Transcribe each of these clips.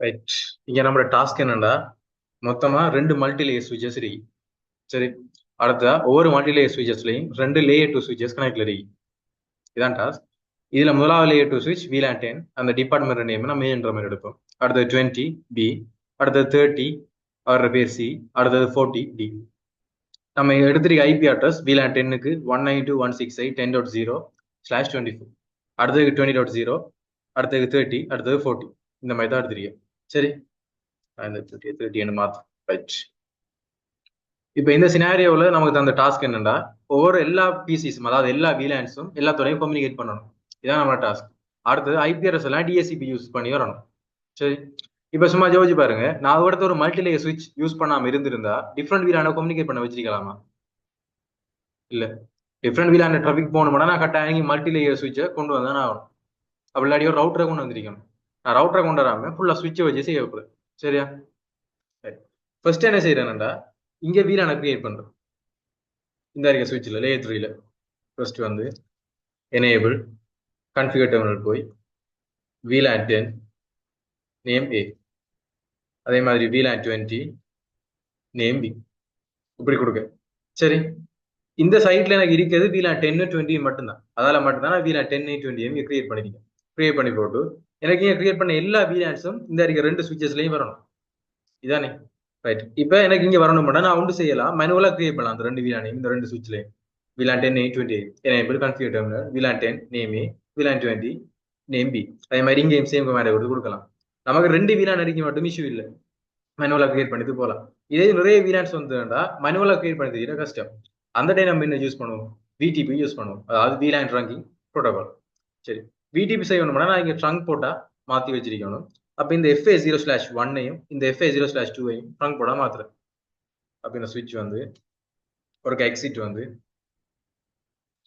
Right. இங்க நம்மளோட task என்னன்னா மொத்தமா ரெண்டு மல்டி லேயர் ஸ்விட்சஸ் இருக்கு. சரி, அடுத்த ஒவ்வொரு மல்டி லேயர் ஸ்விட்சஸ்லையும் ரெண்டு லேயர் டூ ஸ்விட்சஸ் கனெக்ட்ல இருக்கு. இதான் டாஸ்க். இதுல முதலாவது லேயர் டூ ஸ்விட்ச் VLAN 10, அந்த டிபார்ட்மெண்ட் நேம் நம்ம ஏன்ற மாதிரி எடுப்போம். அடுத்தது 20 B, அடுத்தது 30 அவரோட பேர் C, அடுத்தது 40 D. நம்ம எடுத்திருக்க ஐபி அட்ரஸ் VLAN 10க்கு 192.168.10.0/24, அடுத்ததுக்கு 20.0, அடுத்ததுக்கு 30, அடுத்தது 40. இந்த மாதிரி தான் எடுத்திருக்கேன். சரி, அந்த 30 மாத்தம். ரைட். இப்ப இந்த சினாரியோவில் நமக்கு தந்த டாஸ்க் என்னன்னா ஒவ்வொரு எல்லா பிசிஸும், அதாவது எல்லா VLANஸும் எல்லாத்தோடையும் கம்யூனிகேட் பண்ணணும். இதான் நம்ம டாஸ்க். அடுத்தது ஐபி அட்ரஸ் எல்லாம் DHCP யூஸ் பண்ணி வரணும். சரி, இப்ப சும்மா யோசிச்சு பாருங்க, நான் அடுத்த ஒரு மல்டி லேயர் ஸ்விட்ச் யூஸ் பண்ணாம இருந்திருந்தா டிஃப்ரெண்ட் VLAN கம்யூனிகேட் பண்ண வச்சிருக்கலாமா? இல்ல. டிஃப்ரெண்ட் VLAN டிராபிக் போகணும்னா நான் கட்டாயம் மல்டி லேயர் ஸ்விட்சை கொண்டு வந்தானே ஆகணும். அப்படி இல்லாட்டி ஒரு ரவுட்டரை கொண்டு வந்திருக்கணும். நான் ரவுட்டரை கொண்டு வராம ஃபுல்லா ஸ்விட்சை வச்சு செய்யக்கூடாது. சரியா? ஃபர்ஸ்ட் என்ன செய்யறேன்னா இங்க VLAN கிரியேட் பண்றேன். இந்த இருக்க ஸ்விட்சில் லேயர் 3ல ஃபர்ஸ்ட் வந்து எனேபிள் கான்ஃபிகர் டெர்மினல் போய் VLAN 10 நேம் A, அதே மாதிரி VLAN 20 நேம் B, இப்படி கொடுக்க. சரி, இந்த சைட்ல எனக்கு இருக்கிறது VLAN 10 20 மட்டும்தான். அதால மட்டும்தான் நான் VLAN 10 20 கிரியேட் பண்ணிருக்கேன். கிரியேட் பண்ணி போட்டு எனக்கு இங்க கிரியேட் பண்ண எல்லா VLANஸும் இந்த இருக்க ரெண்டு ஸ்விட்சஸ்லயும் வரணும். இதானே? ரைட். இப்ப எனக்கு இங்க வரணும்னா நான் ஒன்று செய்யலாம், மேனுவலா கிரியேட் பண்ணலாம் அந்த ரெண்டு VLAN இந்த ரெண்டு ஸ்விட்ச்லயும். VLAN 10 20 enable configure terminal VLAN 10 name A, VLAN 20 name B. அதே மாதிரி இங்கேயும் சேம் கமாண்ட் கொடுக்கலாம். நமக்கு ரெண்டு VLAN அடிக்க மட்டும் இஷ்யூ இல்லை, மேனுவலா கிரியேட் பண்ணிட்டு போகலாம். இதே நிறைய VLANs வந்துட்டா மேனுவலா கிரியேட் பண்ணி கஷ்டம். அந்த டைம் நம்ம என்ன யூஸ் பண்ணுவோம்? VTP யூஸ் பண்ணுவோம், அதாவது VLAN trunking protocol. சரி, VTP செய்யணும்னா நான் இங்க ட்ரங்க் போட்டா மாத்தி வச்சிருக்கணும். அப்ப இந்த FA0/1ஐயும் இந்த FA0/2ஐயும் ட்ரங்க் போட்டா மாத்துறேன். அப்ப இந்த ஸ்விட்ச் வந்து ஒரு எக்ஸிட் வந்து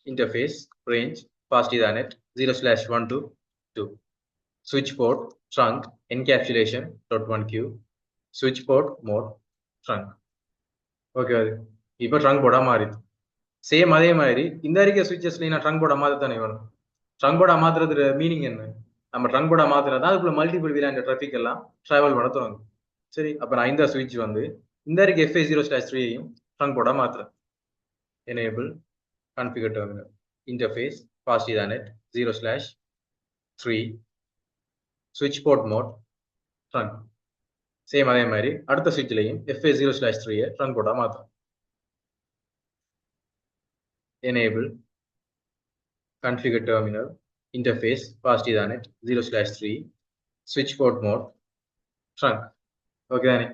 interface range fast ethernet 0/1 to 2, switch port trunk encapsulation .1q, switch port mode trunk. Okay, அது இப்போ ட்ரங்க் போட மாறிது. சேம் அதே மாதிரி இந்த இருக்க ஸ்விட்சஸ்ல நான் ட்ரங்க் போட மாத்த தானே வேணும். ட்ரங்க் போட மாத்துறது மீனிங் என்ன? நம்ம ட்ரங்க் போட மாத்துறதா அதுக்குள்ள மல்டிபிள் VLAN டிராபிக் எல்லாம் டிராவல் பண்ண தொடங்கும். சரி, அப்ப நான் இந்த ஸ்விட்ச் வந்து இந்த இருக்க FA0/3ஐயும் ட்ரங்க் போட மாத்துறேன். Enable configure terminal interface fast ethernet 0/3 switch port mode trunk. Same அதே மாதிரி அடுத்த ஸ்விட்ச்லையும் FA0/3 ட்ரங்க் போட்டா மாத்தும். Enable configure terminal interface fast ethernet 0/3 switch port mode trunk. Okay தானே?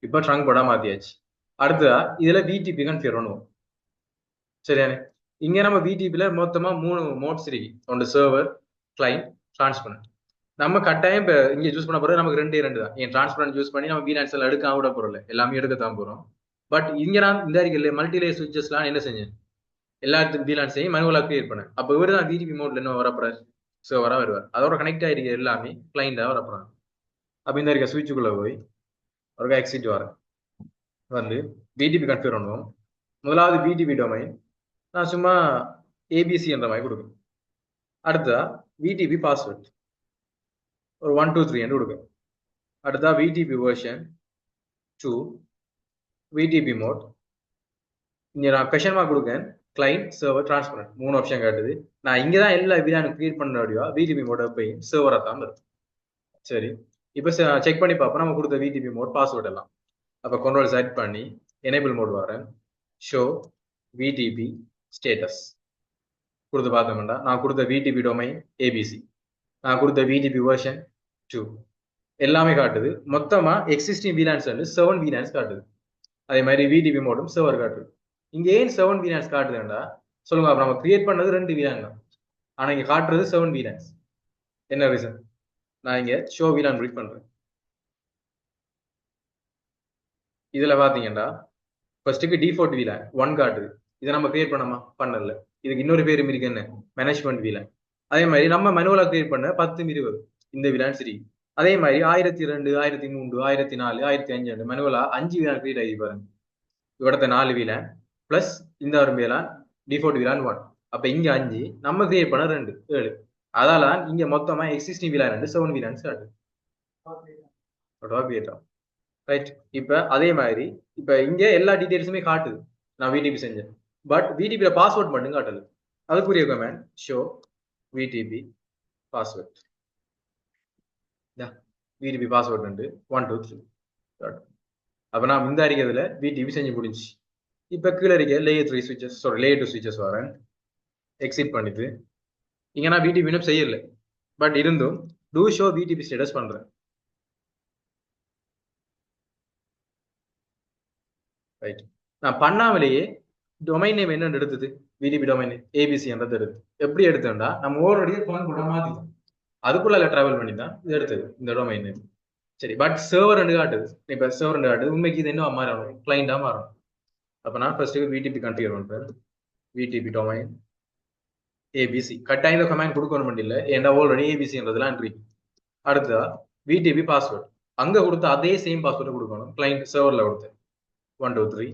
இப்போ ட்ரங்க் போட்டா மாத்தியாச்சு. அடுத்ததா இதுல VTP கன்ஃபிகர் பண்ணுவோம். சரியானே? இங்க நம்ம VTPல மொத்தமா 3 மோட்ஸ் இருக்கு. ஒன்று சர்வர், கிளைண்ட், டிரான்ஸ்பரண்ட். நம்ம கட்டாயம் இப்ப இங்க சூஸ் பண்ண போறது நமக்கு ரெண்டு தான். என் டிரான்ஸ்பரண்ட் யூஸ் பண்ணி நம்ம VLANs எல்லாம் எடுக்காம விட போறோம், எல்லாமே எடுக்கத்தான் போறோம். பட் இங்க நான் இந்த இருக்க மல்டி லேயர் ஸ்விட்சஸ்லாம் என்ன செஞ்சேன்? எல்லாத்துக்கும் VLANஸையும் மேனுவலா கிரியேட் பண்ணேன். அப்ப இவரு தான் VTP மோட்ல என்ன வரப்போறாரு? சர்வரா வருவார். அதோட கனெக்ட் ஆயிருக்க எல்லாமே கிளைண்டா வரப்போறாங்க. அப்ப இந்த இருக்க ஸ்விட்சுக்குள்ள போய் ஒரு எக்ஸிட் வரேன் வந்து VTP கன்ஃபிகர் பண்ணுவோம். முதலாவது VTP டொமைன் நான் சும்மா ABC என்ற மாதிரி கொடுக்கும். அடுத்ததா VTP பாஸ்வேர்ட் ஒரு 1 2 3 என்று கொடுக்கும். அடுத்தா VTP வெர்ஷன் 2, VTP மோட். இங்க நான் கொஸ்டின் மார்க் கொடுக்கேன், கிளைண்ட், சர்வர், டிரான்ஸ்பரண்ட் 3 ஆப்ஷன் காட்டுது. நான் இங்க தான் எல்லா VLAN கிரியேட் பண்ண முடியும். VTP மோட போய் சர்வரா தான் வருது. சரி, இப்போ செக் பண்ணி பார்ப்போம் நம்ம கொடுத்த VTP மோட் பாஸ்வேர்ட் எல்லாம். அப்ப கண்ட்ரோல் செட் பண்ணி எனேபிள் மோட் வரேன், ஷோ VTP ஸ்டேட்டஸ் கொடுத்து பார்த்தோம்னா நான் கொடுத்த VTP டொமைன் ABC, நான் கொடுத்த VTP வெர்ஷன் 2 எல்லாமே காட்டுது. மொத்தமா எக்ஸிஸ்டிங் VLANs வந்து 7 VLANs காட்டுது. அதே மாதிரி VTP மோடும் சர்வர் காட்டுது. இங்க ஏன் 7 VLANs காட்டுதுன்னா சொல்லுங்க, அப்ப நம்ம கிரியேட் பண்ணது 2 VLAN தான், ஆனா இங்க காட்டுறது 7 VLANs. என்ன ரீசன்? நான் இங்க ஷோ VLAN ரீட் பண்றேன். இதுல பாத்தீங்கன்னா ஃபர்ஸ்ட்டுக்கு டிஃபால்ட் VLAN 1 காட்டுது. இதை நம்ம கிரியேட் பண்ணல. இதுக்கு இன்னொரு பேரும் இருக்கு, என்ன? Management VLAN. அதே மாதிரி நம்ம மேனுவலா கிரியேட் பண்ண 10 20 இந்த VLAN சரி. அதே மாதிரி 1002 1003 1004 1005 மேனுவலா 5 VLAN கிரியேட் ஆகி பாருங்க. இவடத்த 4 VLAN பிளஸ் இந்த ஒரு VLAN டிஃபால்ட் VLAN 1. அப்ப இங்க 5, நம்ம கிரியேட் பண்ண 2 7. அதால இங்க மொத்தமா எக்ஸிஸ்டிங் VLAN 7 VLANs காட்டுது. கிரியேட் ஆகும். ரைட். இப்ப அதே மாதிரி இப்ப இங்க எல்லா டீடைல்ஸுமே காட்டுது நான் விடிபி செஞ்சேன். பட் விடிபியில பாஸ்வேர்ட் மட்டும் காட்டல. அதுக்குரிய comment show VDP password. VDP password வந்து 1 2 3. அப்ப நான் இந்த அறிக்கிறதுல விடிபி செஞ்சு முடிஞ்சு. இப்ப கீழே இருக்க லேயர் 3 ஸ்விட்சஸ் லேயர் 2 ஸ்விட்சஸ் வரேன். எக்ஸிட் பண்ணிட்டு இங்க நான் விடிபி இன்னும் செய்யல. பட் இருந்தும் டூ ஷோ விடிபி ஸ்டேட்டஸ் பண்றேன். ரைட். நான் பண்ணாமலேயே டொமைன் நேம் என்ன எடுத்தது விடிபி டொமைன் ஏபிசி என்றது எடுத்து எப்படி எடுத்தோம்டா நம்ம ஓரடியே ஃபோன் கூட மாத்திட்டோம். அதுக்குள்ள டிராவல் பண்ணி தான் இது எடுத்தது இந்த டொமைன் நேம். சரி. பட் சர்வர் ரெண்டு காட்டுது. இப்ப சர்வர் ரெண்டு காட்டுது. உண்மைக்கு இது என்ன மாறணும் கிளைண்டா மாறணும். அப்ப நான் ஃபர்ஸ்ட் விடிபி கன்ஃபிகர் பண்றேன். விடிபி டொமைன் ஏபிசி கட்டாயம் இந்த கமாண்ட் கொடுக்கணும் இல்லை ஏன்னா ஆல்ரெடி ஏபிசின்றதுலாம் இருக்கு. அடுத்ததா விடிபி பாஸ்வேர்ட் அங்க கொடுத்த அதே சேம் பாஸ்வேர்டு கொடுக்கணும். கிளைண்ட் சர்வர்ல கொடுத்து 1 2 3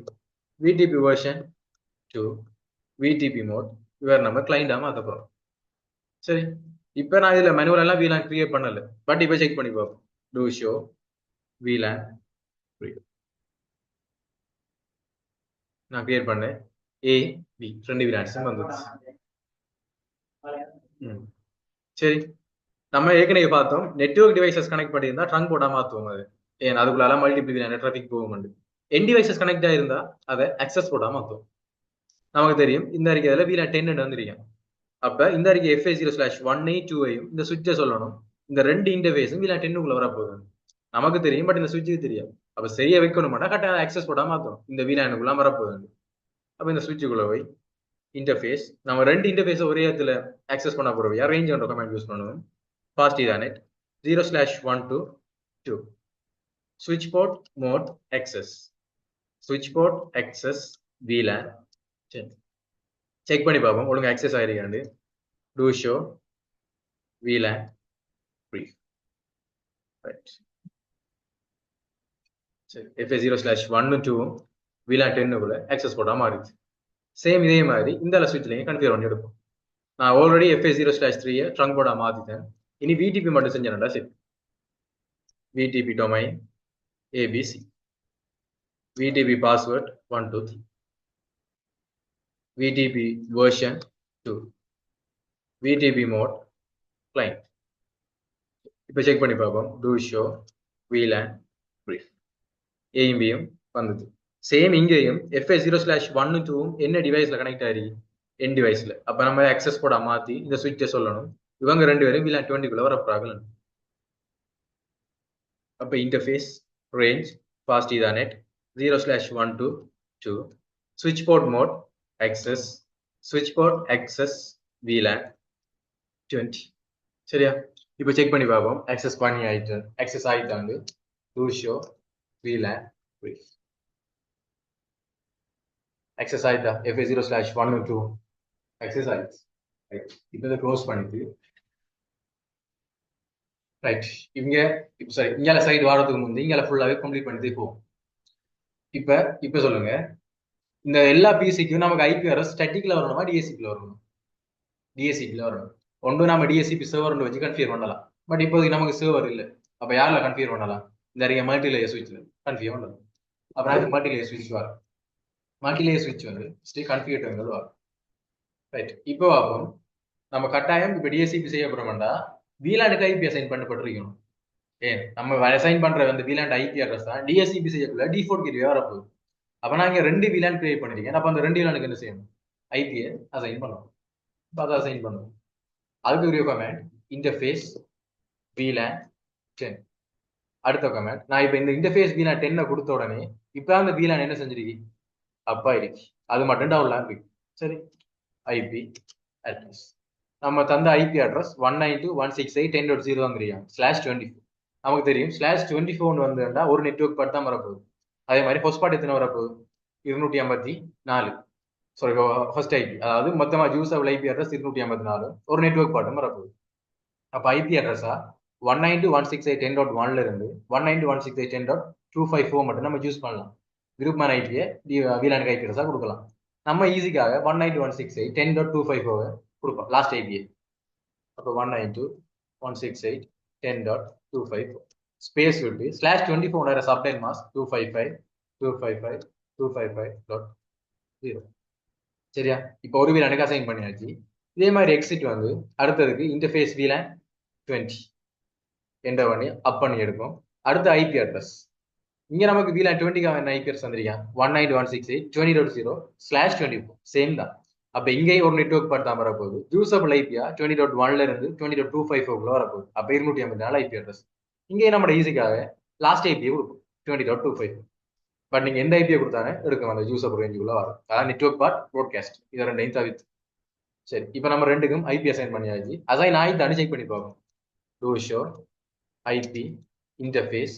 விடிபி வெர்ஷன் 2 விடிபி மோட் இவர் நம்ம கிளைண்டா மாத்த போறோம். சரி. இப்ப நான் இதுல மேனுவல் எல்லாம் VLAN கிரியேட் பண்ணல. பட் இப்ப செக் பண்ணி பார்ப்போம். டூ ஷோ VLAN நான் கிரியேட் பண்ணேன். A B ரெண்டு VLANs வந்துச்சு. சரி. நம்ம ஏற்கனவே பார்த்தோம் நெட்வொர்க் டிவைசஸ் கனெக்ட் பண்ணியிருந்தா ட்ரங்க் போட்டா மாத்துவோம். அது ஏன் அதுக்குள்ள மல்டிபிள் VLAN டிராஃபிக் போகும். என் டிவைசஸ் கனெக்ட் ஆயிருந்தா அதை அக்சஸ் போட்டா மாத்துவோம். நமக்கு தெரியும் இந்த அறிக்கையில VLAN 10 வந்துருக்கேன். அப்ப இந்த அறிக்கை FA0/182ஐயும் இந்த சுவிட்சை சொல்லணும். இந்த ரெண்டு இன்டர்ஃபேஸும் VLAN 10க்குள்ள வரப்போகுது. நமக்கு தெரியும் பட் இந்த சுவிட்சுக்கு தெரியாது. அப்ப சரியா வைக்கணும்னா கரெக்டாக அக்சஸ் போட்டா மாத்தோம். இந்த VLAN-க்குள்ள வரப்போகுது. அப்ப இந்த சுவிட்சுக்குள்ள போய் இன்டர்ஃபேஸ் நம்ம ரெண்டு இன்டர்ஃபேஸை ஒரே இடத்துல அக்சஸ் பண்ண போறோம். ரேஞ்ச் என்ற கமாண்ட் யூஸ் பண்ணுவோம். Fast Ethernet 0/1 to 2 switch port mode access switch port access VLAN. Check பண்ணி பார்ப்போம் ஒழுங்கு அக்சஸ் ஆயிருக்காண்டு. Do show VLAN brief. Right. சரி. FA0/1 2 VLAN 10க்குள்ள அக்சஸ் போட்டா மாறிடுச்சு. சேம் இதே மாதிரி இந்த சுவிட்ச்லையும் கன்ஃபிகர் பண்ணி எடுப்போம். நான் ஆல்ரெடி FA0/3 ட்ரங்க் போர்டா மாத்திட்டேன். இனி விடிபி மட்டும் செஞ்சேன்டா சரி. VTP domain ABC VTP password 1 2 3 VTP version 2 VTP mode client. இப்ப செக் பண்ணி பார்ப்போம். டூ ஷோ VLAN brief ஏயும் பியும் வந்தது. சேம் இங்கேயும் FA0/1 2 என்ன டிவைஸ்ல கனெக்ட் ஆயிருக்கு என் டிவைஸ்ல. அப்ப நம்ம அக்சஸ் போட மாத்தி இந்த சுவிட்சை சொல்லணும். இவங்க ரெண்டு பேரும் VLAN 20க்குள்ள வரப்போறாங்க. அப்ப interface range fast Ethernet 0/1 to 2 switch port mode access switch port access VLAN 20. சரியா? இப்ப செக் பண்ணி பார்ப்போம். அக்சஸ் பண்ணி ஆயிட்டாங்க. Do show VLAN brief access ஆயிட்டா FA0/1 2 அக்சஸ் ஆயிடுச்சு. ரைட். இப்போ இதை க்ளோஸ் பண்ணிட்டு ரைட் இங்க இப்போ சரி இங்கால சைடு வாரத்துக்கு முந்தைய இங்கால ஃபுல்லாவே கம்ப்ளீட் பண்ணிட்டு போகும். இப்ப சொல்லுங்க இந்த எல்லா பிசிக்கும் நமக்கு ஐபி அட்ரஸ் ஸ்டாட்டிக்ல வரணுமா டிஎஸ்சிபில வரணும்? டிஎஸ்சிபில வரணும். ஒன்று நம்ம டிஎஸ்சிபி சர்வர் வச்சு கன்ஃபிகர் பண்ணலாம். பட் இப்போதைக்கு நமக்கு சர்வர் இல்லை. அப்ப யாரில் கன்ஃபிகர் பண்ணலாம்? இந்த அறிய மல்டிலேயர் ஸ்விட்ச்ல கன்ஃபிகர் பண்ணலாம். அப்புறம் மல்டிலேயர் ஸ்விட்ச் வரும். மல்டிலேயர் ஸ்விட்ச் வந்து ஸ்டே கன்ஃபிகர் வரும். ரைட். இப்போ பார்ப்போம். நம்ம கட்டாயம் இப்ப டிஎஸ்சிபி செய்ய போறோம்னா VLAN-க்கு ஐபி அசைன் பண்ணப்பட்டிருக்கணும். ஏன் நம்ம அசைன் பண்ற அந்த VLAN ஐபி அட்ரஸ் தான் டிஎஸ்சிபி செய்யக்குள்ள டிஃபால்ட் கேட்வே வரப்போகுது. அப்ப நான் இங்க ரெண்டு VLAN கிரியேட் பண்ணிருக்கேன். அப்ப அந்த ரெண்டு VLAN-க்கு என்ன செய்யணும்? ஐபியை அசைன் பண்ணணும். இப்போ அதை அசைன் பண்ணுவோம். அதுக்கு ஒரு கமெண்ட் இன்டர்ஃபேஸ் VLAN 10. அடுத்த கமெண்ட் நான் இப்ப இந்த இன்டர்ஃபேஸ் VLAN 10 கொடுத்த உடனே இப்ப அந்த VLAN என்ன செஞ்சிருக்கு? அப்பா இருக்கு. அது மட்டும் டவுன்லாம் இருக்கு. சரி. ஐபி அட்ரஸ் நம்ம தந்த ஐபி அட்ரஸ் 192.168.10.0 /24. நமக்கு தெரியும் /24 வந்துட்டா ஒரு நெட்வொர்க் பார்ட் தான் வரப்போகுது. அதே மாதிரி ஹோஸ்ட் பார்ட் எத்தனை வரப்போகுது? 254. சாரி ஃபர்ஸ்ட் ஐபி அதாவது மொத்தமா யூசபிள் ஐபி அட்ரஸ் 254 ஒரு நெட்வொர்க் பார்ட்டும் வரப்போகுது. அப்ப ஐபி அட்ரஸா 192.168.10.1 இருந்து 192.168.10.254 மட்டும் நம்ம யூஸ் பண்ணலாம். விருப்பமான ஐபியை VLAN ஐபி அட்ரஸா கொடுக்கலாம். நம்ம ஈஸிக்காக 192.168.10.254 கொடுப்போம் லாஸ்ட் ஐபியை. அப்போ 192.168.10.254 ஸ்பேஸ் விட்டு /24 சப்டைன் மாஸ்க் 255 சரியா? இப்போ ஒரு வீலானுக்கு அசைன் பண்ணியாச்சு. இதே மாதிரி எக்ஸிட் வந்து அடுத்ததுக்கு இன்டர்ஃபேஸ் வீலான் 20 என்டர் பண்ணி அப் பண்ணி எடுக்கும். அடுத்து ஐபி அட்ரஸ் இங்க நமக்கு வீலான் 20க்காக என்ன ஐபி அட்ரஸ் வந்திருக்கா 192.168.20.0/24 சேம் தான். அப்ப இங்கேயும் ஒரு நெட்வொர்க் பார்ட் தான் வரப்போகுது. யூசபிள் ஐபியா 20.1ல இருந்து 20.254 வரப்போகுது. அப்ப 254 ஐபி அட்ரஸ். இங்கேயும் நம்ம ஈஸிக்காக லாஸ்ட் ஐபியை கொடுக்கும் 20.25. பட் நீங்க எந்த ஐபியை கொடுத்தானே எடுக்கும் அந்த யூசபிள் ரேஞ்சுக்குள்ள வரும். அதான் நெட்வொர்க் பார்ட் ப்ராட்காஸ்ட் இதை ரெண்டையும் தவிர்த்து. சரி, இப்ப நம்ம ரெண்டுக்கும் ஐபி அசைன் பண்ணியாச்சு. அசைன் ஆயிட்டான்னு செக் பண்ணி பார்ப்போம். Do show IP interface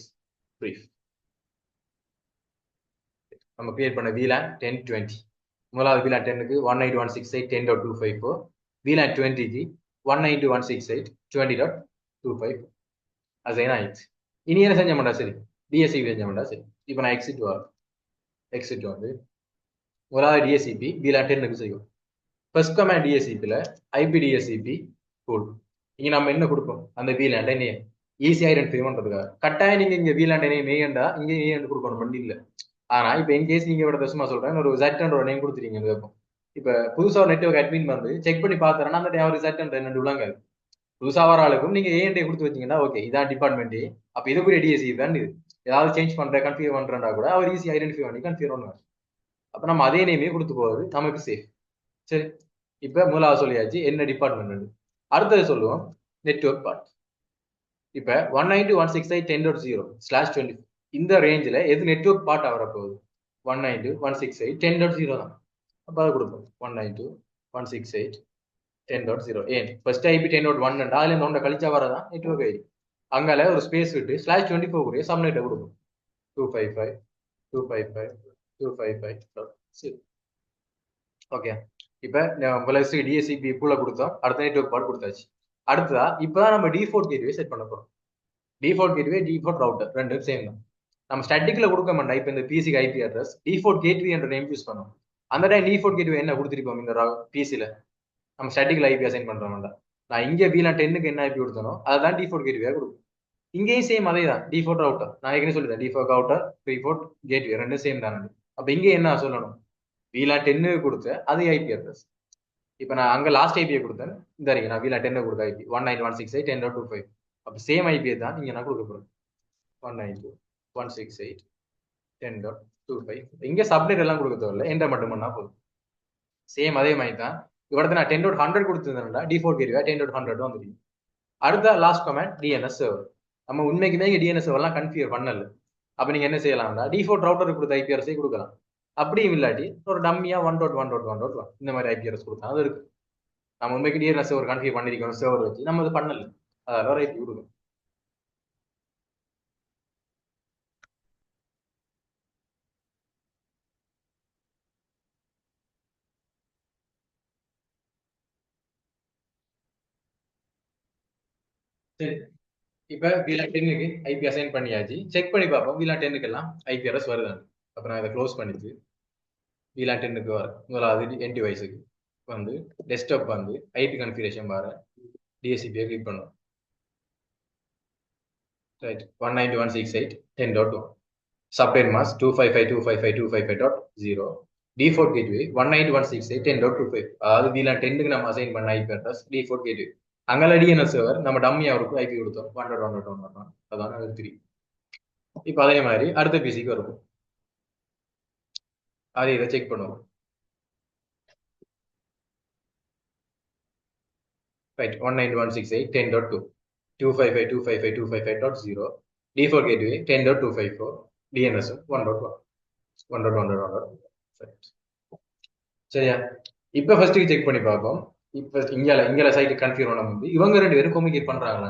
brief நம்ம கிரியேட் பண்ண VLAN 1020. முதலாவது VLAN 10க்கு 192.168.10.254, VLAN 20க்கு 192.168.20.254 அசைன் ஆயிடுச்சு. இனி என்ன செஞ்ச மாட்டா சரி, டிஎஸ்சிபி செஞ்ச மாட்டா சரி. இப்போ நான் எக்ஸிட் வந்து முதலாவது டிஎஸ்சிபி VLAN 10க்கு செய்யும். ஃபர்ஸ்ட் கமாண்ட் டிஎஸ்சிபியில் ஐபிடிஎஸ்சிபி கோட். இங்க நம்ம என்ன கொடுப்போம், அந்த VLAN என்ன ஈஸியாக ஐடென்டிஃபை பண்றதுக்காக. கட்டாயம் நீங்க இங்க VLAN என்ன மேயண்டா இங்க ஏன் கொடுக்கணும் பண்ணி இல்லை. ஆனா இப்ப இன்கேஸ் நீங்க விட சும்மா சொல்றேன் ஒரு Z நேம் கொடுத்துறீங்க இருக்கும். இப்ப புதுசா ஒரு நெட்வொர்க் அட்மின் வந்து செக் பண்ணி பாத்துறேன்னா அந்த ஒரு Z என்ன விளங்காது. புதுசா வர ஆளுக்கும் நீங்க ஏஎன்டே கொடுத்து வச்சீங்கன்னா ஓகே இதான் டிபார்ட்மெண்ட், அப்ப இதுக்குரிய டிஎஸ்சி தான் இது. ஏதாவது சேஞ்ச் பண்றேன் கன்ஃபிகர் பண்றேன்னா கூட அவர் ஈஸி ஐடென்டிஃபை பண்ணி கன்ஃபிகர் பண்ணுவார். அப்ப நம்ம அதே நேமே கொடுத்து போவது நமக்கு சேஃப். சரி, இப்ப முதலாவது சொல்லியாச்சு என்ன டிபார்ட்மெண்ட். அடுத்தது சொல்லுவோம் நெட்வொர்க் பார்ட். இப்ப 192.168.10.0/24 இந்த ரேஞ்சில் எது நெட்வொர்க் பார்ட் வரப்போகுது 192.168.10.0 தான். அப்போ அதை கொடுப்போம் 192.168.10.0. ஏன் ஃபர்ஸ்ட் ஐபி 10.1 அதுல இருந்து ஒன்றை கழிச்சா வரதான் நெட்வொர்க் ஐடி. அங்கால ஒரு ஸ்பேஸ் விட்டு /24 சப்நெட்டை கொடுப்போம் 255.255.255. ஓகே, இப்ப டிஎஸ்சிபி புள்ள கொடுத்தோம். அடுத்த நெட்வொர்க் பார்ட் கொடுத்தாச்சு. அடுத்ததா இப்பதான் நம்ம டிஃபால்ட் கேட்வே செட் பண்ண போறோம். டிஃபால்ட் கேட்வே டிஃபால்ட் ரவுட்டர் ரெண்டும் சேம் தான். நம்ம ஸ்டாட்டிக்ல கொடுக்க மாட்டோம். இப்போ இந்த பிசிக்கு ஐபி அட்ரஸ் டிஃபால்ட் கேட்வே என்ற நேம் யூஸ் பண்ணோம். அந்த டைம் டிஃபால்ட் கேட்வே என்ன கொடுத்துருப்போம் இந்த பிசில நம்ம ஸ்டாட்டிக்ல ஐபி அசைன் பண்றோம். நான் இங்க VLAN 10க்கு என்ன ஐபி கொடுத்தனோ அதுதான் டிஃபால்ட் கேட்வே கொடுக்கும். இங்கேயும் சேம் அதே தான் டிஃபால்ட் ரவுட்டர். நான் ஏற்கனவே சொல்லிட்டேன் டிஃபால்ட் ரவுட்டர் டிஃபால்ட் கேட்வே ரெண்டும் சேம் தானே. அப்ப இங்க என்ன சொல்லணும் VLAN 10க்கு கொடுத்த அதே ஐபி அட்ரஸ். இப்ப நான் அங்க லாஸ்ட் ஐபியை கொடுத்தேன். இந்த வரைக்கும் நான் VLAN 10க்கு கொடுத்த ஐபி 192.168.10.25. அப்ப சேம் ஐபியை தான் இங்க நான் கொடுக்க போறேன் 192.168.10.25. இங்க சப்நெட் எல்லாம் கொடுக்க தேவையில்ல, என்டர் மட்டும் பண்ணா போதும். சேம் அதே மாதிரி தான் இவரது நான் 10.100 கொடுத்துருந்தேன்டா டிஃபால்ட் கேட்வே 10.100 வந்துருக்கு. அடுத்த லாஸ்ட் கமெண்ட் டிஎன்எஸ் சர்வர். நம்ம உண்மைக்குமே டிஎன்எஸ் சர்வர்லாம் கன்ஃபிகர் பண்ணல. அப்ப நீங்க என்ன செய்யலாம்டா டிஃபால்ட் ரவுட்டருக்கு கொடுத்த ஐபி அட்ரஸே கொடுக்கலாம். அப்படியும் இல்லாட்டி ஒரு டம்மியா 1.1.1.1 இந்த மாதிரி ஐபி அட்ரஸ் கொடுத்தா அது இருக்கு. நம்ம உண்மைக்கு டிஎன்எஸ் சர்வர் கன்ஃபிகர் பண்ணிருக்கோம் சர்வர் வச்சு நம்ம அது பண்ணல, அதெல்லாம் ஐபி கொடுக்கும். சரி, இப்ப VLAN 10க்கு ஐபி அசைன் பண்ணியாச்சு. செக் பண்ணி பார்ப்போம் VLAN 10க்கு எல்லாம் ஐபி அட்ரஸ் வருதான்னு. அப்ப நான் இதை க்ளோஸ் பண்ணிட்டு VLAN 10க்கு வர முதலாவது என் டிவைஸுக்கு வந்து டெஸ்க்டாப் வந்து ஐபி கன்ஃபிகரேஷன் வர டிஎஸ்சிபியை கிளிக் பண்ணும். Right 192.168.10.2 subnet mask 255.255.255.0 default gateway 192.168.10.25. அதாவது VLAN 10க்கு நம்ம அசைன் பண்ண ஐபி அட்ரஸ் டிஃபால்ட் கேட்வே. அங்கே டிஎன்எஸ் சர்வர் நம்ம டம்மி அவருக்கு ஐபி கொடுத்தோம் 1.1.1.1. அதான் 3. இப்போ அதே மாதிரி அடுத்த பிசிக்கு வரும். அதை இதை செக் பண்ணுவோம். Right 192.168.10.2 255.255.255.0 default gateway 10.254 DNS 1.1. சரியா? இப்ப ஃபர்ஸ்ட் செக் பண்ணி பார்ப்போம். இப்ப இங்கல சைட் கன்ஃபிகர் பண்ண வந்து இவங்க ரெண்டு பேரும் கம்யூனிகேட் பண்றாங்களா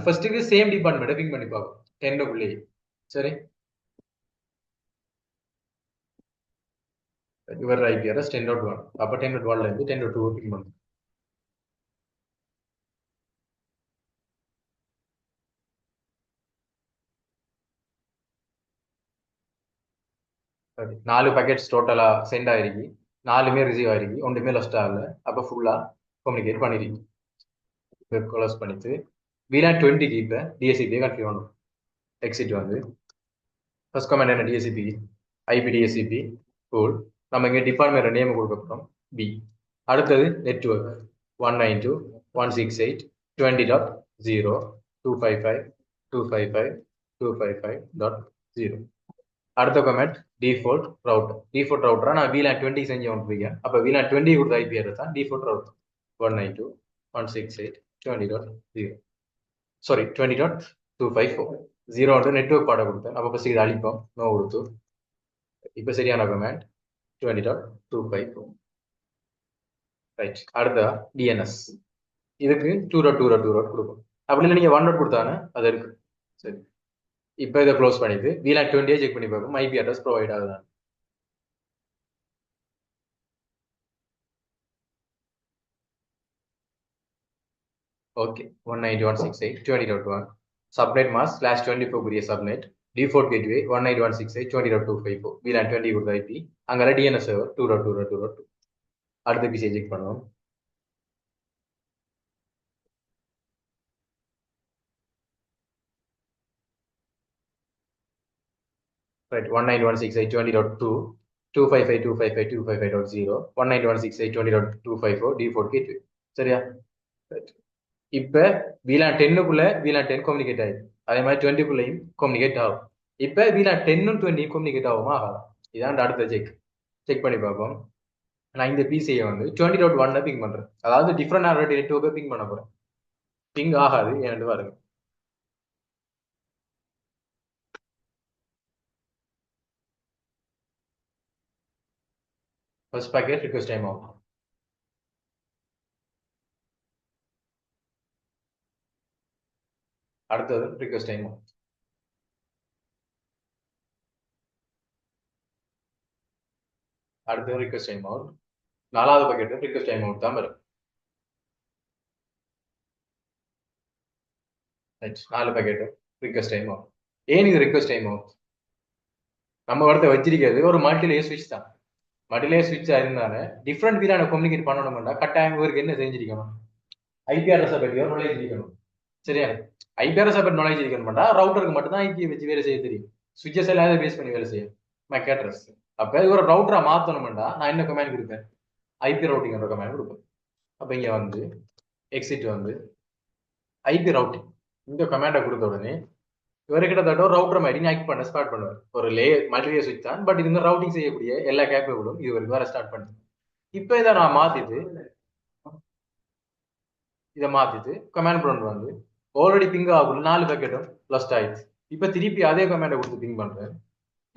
ஃபர்ஸ்ட்டுக்கு சேம் டிபார்ட்மெண்ட் பிங் பண்ணி பார்ப்போம் 10க்குள்ளே. சரி, இவர் ஐபி அட்ரஸ் 10.1. அப்ப 10.1ல இருந்து 10.2 பிங் பண்ணும். நாலு பேக்கெட்ஸ் டோட்டலா சென்ட் ஆயிருக்கு, 4மே ரிசீவ் ஆயிருக்கு, ஒன்றுமே லஸ்ட் ஆகல. அப்ப ஃபுல்லா கம்யூனிகேட் பண்ணிருக்கு. வெப் க்ளோஸ் பண்ணிட்டு VLAN 20க்கு இப்போ டிஎஸ்சிபியை கன்ஃபிகர் பண்ணும். எக்ஸிட் வந்து ஃபர்ஸ்ட் கமெண்ட் என்ன டிஎஸ்சிபி ஐபி டிஎஸ்சிபி கோல் நம்ம இங்கே டிபார்ட்மெண்ட் நேம் கொடுக்க போகிறோம் பி. அடுத்தது நெட்வொர்க் 192.168.20.0.255.255.255.0. அடுத்த கமெண்ட் டிஃபால்ட் ரவுட்டர். டிஃபால்ட் ரவுட்டரா நான் VLAN 20 செஞ்சு வந்துருக்கேன். அப்போ VLAN 20 கொடுத்த ஐபி அட்ரஸ் தான் டிஃபால்ட் ரவுட்டர். 192.168.20.0 சாரி 20.254 0 நெட்வொர்க் பாட கொடுத்தேன். அப்போ ஃபர்ஸ்ட் இது அழிப்போம், நோ கொடுத்து. இப்போ சரியான கமெண்ட் 20.254 ரைட். அடுத்தா டிஎன்எஸ், இதுக்கு 2.2.2 கொடுக்கும். அப்படி இல்லை நீங்கள் 1 கொடுத்தானே அது இருக்கு. சரி, இப்போ இதை க்ளோஸ் பண்ணிட்டு VLAN 20 செக் பண்ணி பார்க்கும் ஐபி அட்ரஸ் ப்ரொவைட் ஆகுதான். ஓகே 192.168.20.1 சப்நெட் மாஸ்க் /24 குரிய சப்நெட் டிஃபால்ட் கேட்வே 192.168.20.254 VLAN 20 கொடுத்த ஐபி. அங்கே டிஎன்எஸ் சர்வர் 2.2.2.2. அடுத்த பிசியை செக் பண்ணுவோம். Right 192.168.20.2 255.255.255.0 192.168.20.254 default gateway. சரியா? ரைட். இப்போ VLAN 10க்குள்ள VLAN 10 கம்யூனிகேட் ஆயிடுது. அதே மாதிரி 20க்குள்ளேயும் கம்யூனிகேட் ஆகும். இப்போ VLAN 10ம் 20 கம்யூனிகேட் ஆகுமா ஆகாது? இதான் அடுத்த செக் பண்ணி பார்ப்போம். நான் இந்த பிசியை வந்து 20.1 பிங் பண்றேன். அதாவது டிஃப்ரெண்ட் ஆல்ரெடி நெட்வொர்க்கை பிங் பண்ண போறேன். பிங் ஆகாது ஏன்னு பாருங்க. ஃபர்ஸ்ட் பாக்கெட் ரிக்வெஸ்ட் டைம் ஆகும். அடுத்தது ரிக்வெஸ்ட் டைம் ஆகும். அடுத்தது ரிக்வெஸ்ட் டைம் ஆகும். 4வது பாக்கெட் ரிக்வெஸ்ட் டைம் அவுட் தான் வரும். 4 பாக்கெட் ரிக்வெஸ்ட் டைம் ஆகும். ஏன் இது ரிக்வெஸ்ட் டைம் ஆகும்? நம்ம இடத்த வச்சிருக்கிறது ஒரு மல்டிலேயர் ஸ்விட்ச் தான். மல்டிலேயர் ஸ்விட்சா இருந்தாலே டிஃப்ரெண்ட் வீலான கம்யூனிகேட் பண்ணணும்னா கட்டாயம் இவருக்கு என்ன செஞ்சிருக்கணும்? ஐபி அட்ரஸை பற்றி ஒரு நாலேஜ் இருக்கணும். சரியா? ஐபி அட்ரஸை பற்றி நாலேஜ் இருக்கணும்னா ரவுட்டருக்கு மட்டும் தான் ஐபியை வச்சு வேலை செய்ய தெரியும். ஸ்விட்சஸ் எல்லாம் பேஸ் பண்ணி வேலை செய்யும். MAC address. அப்போ இது ஒரு ரவுட்டரை மாற்றணும்னா நான் என்ன கமெண்ட் கொடுப்பேன்? ஐபி ரவுட்டிங் கமெண்ட் கொடுப்பேன். அப்போ இங்கே வந்து எக்ஸிட் வந்து ஐபி ரவுட்டிங் இந்த கமெண்டை கொடுத்த உடனே இவரு கிட்டத்தட்ட ஒரு ரவுட்டர் மாதிரி ஆக்ட் பண்ண ஸ்டார்ட் பண்ணுவார். ஒரு மல்டிலேயர் ஸ்விட்ச் தான், பட் இது ரவுட்டிங் செய்யக்கூடிய எல்லா கேப்பபிளும் இவருக்கு வேற ஸ்டார்ட் பண்ணுது. இப்போ இதை நான் மாத்திட்டு கமெண்ட் ப்ராம்ப்ட் வந்து ஆல்ரெடி பிங் ஆகும் 4 பாக்கெட்டும் லஸ்ட் ஆயிடுச்சு. இப்போ திருப்பி அதே கமெண்டை கொடுத்து பிங் பண்றேன்.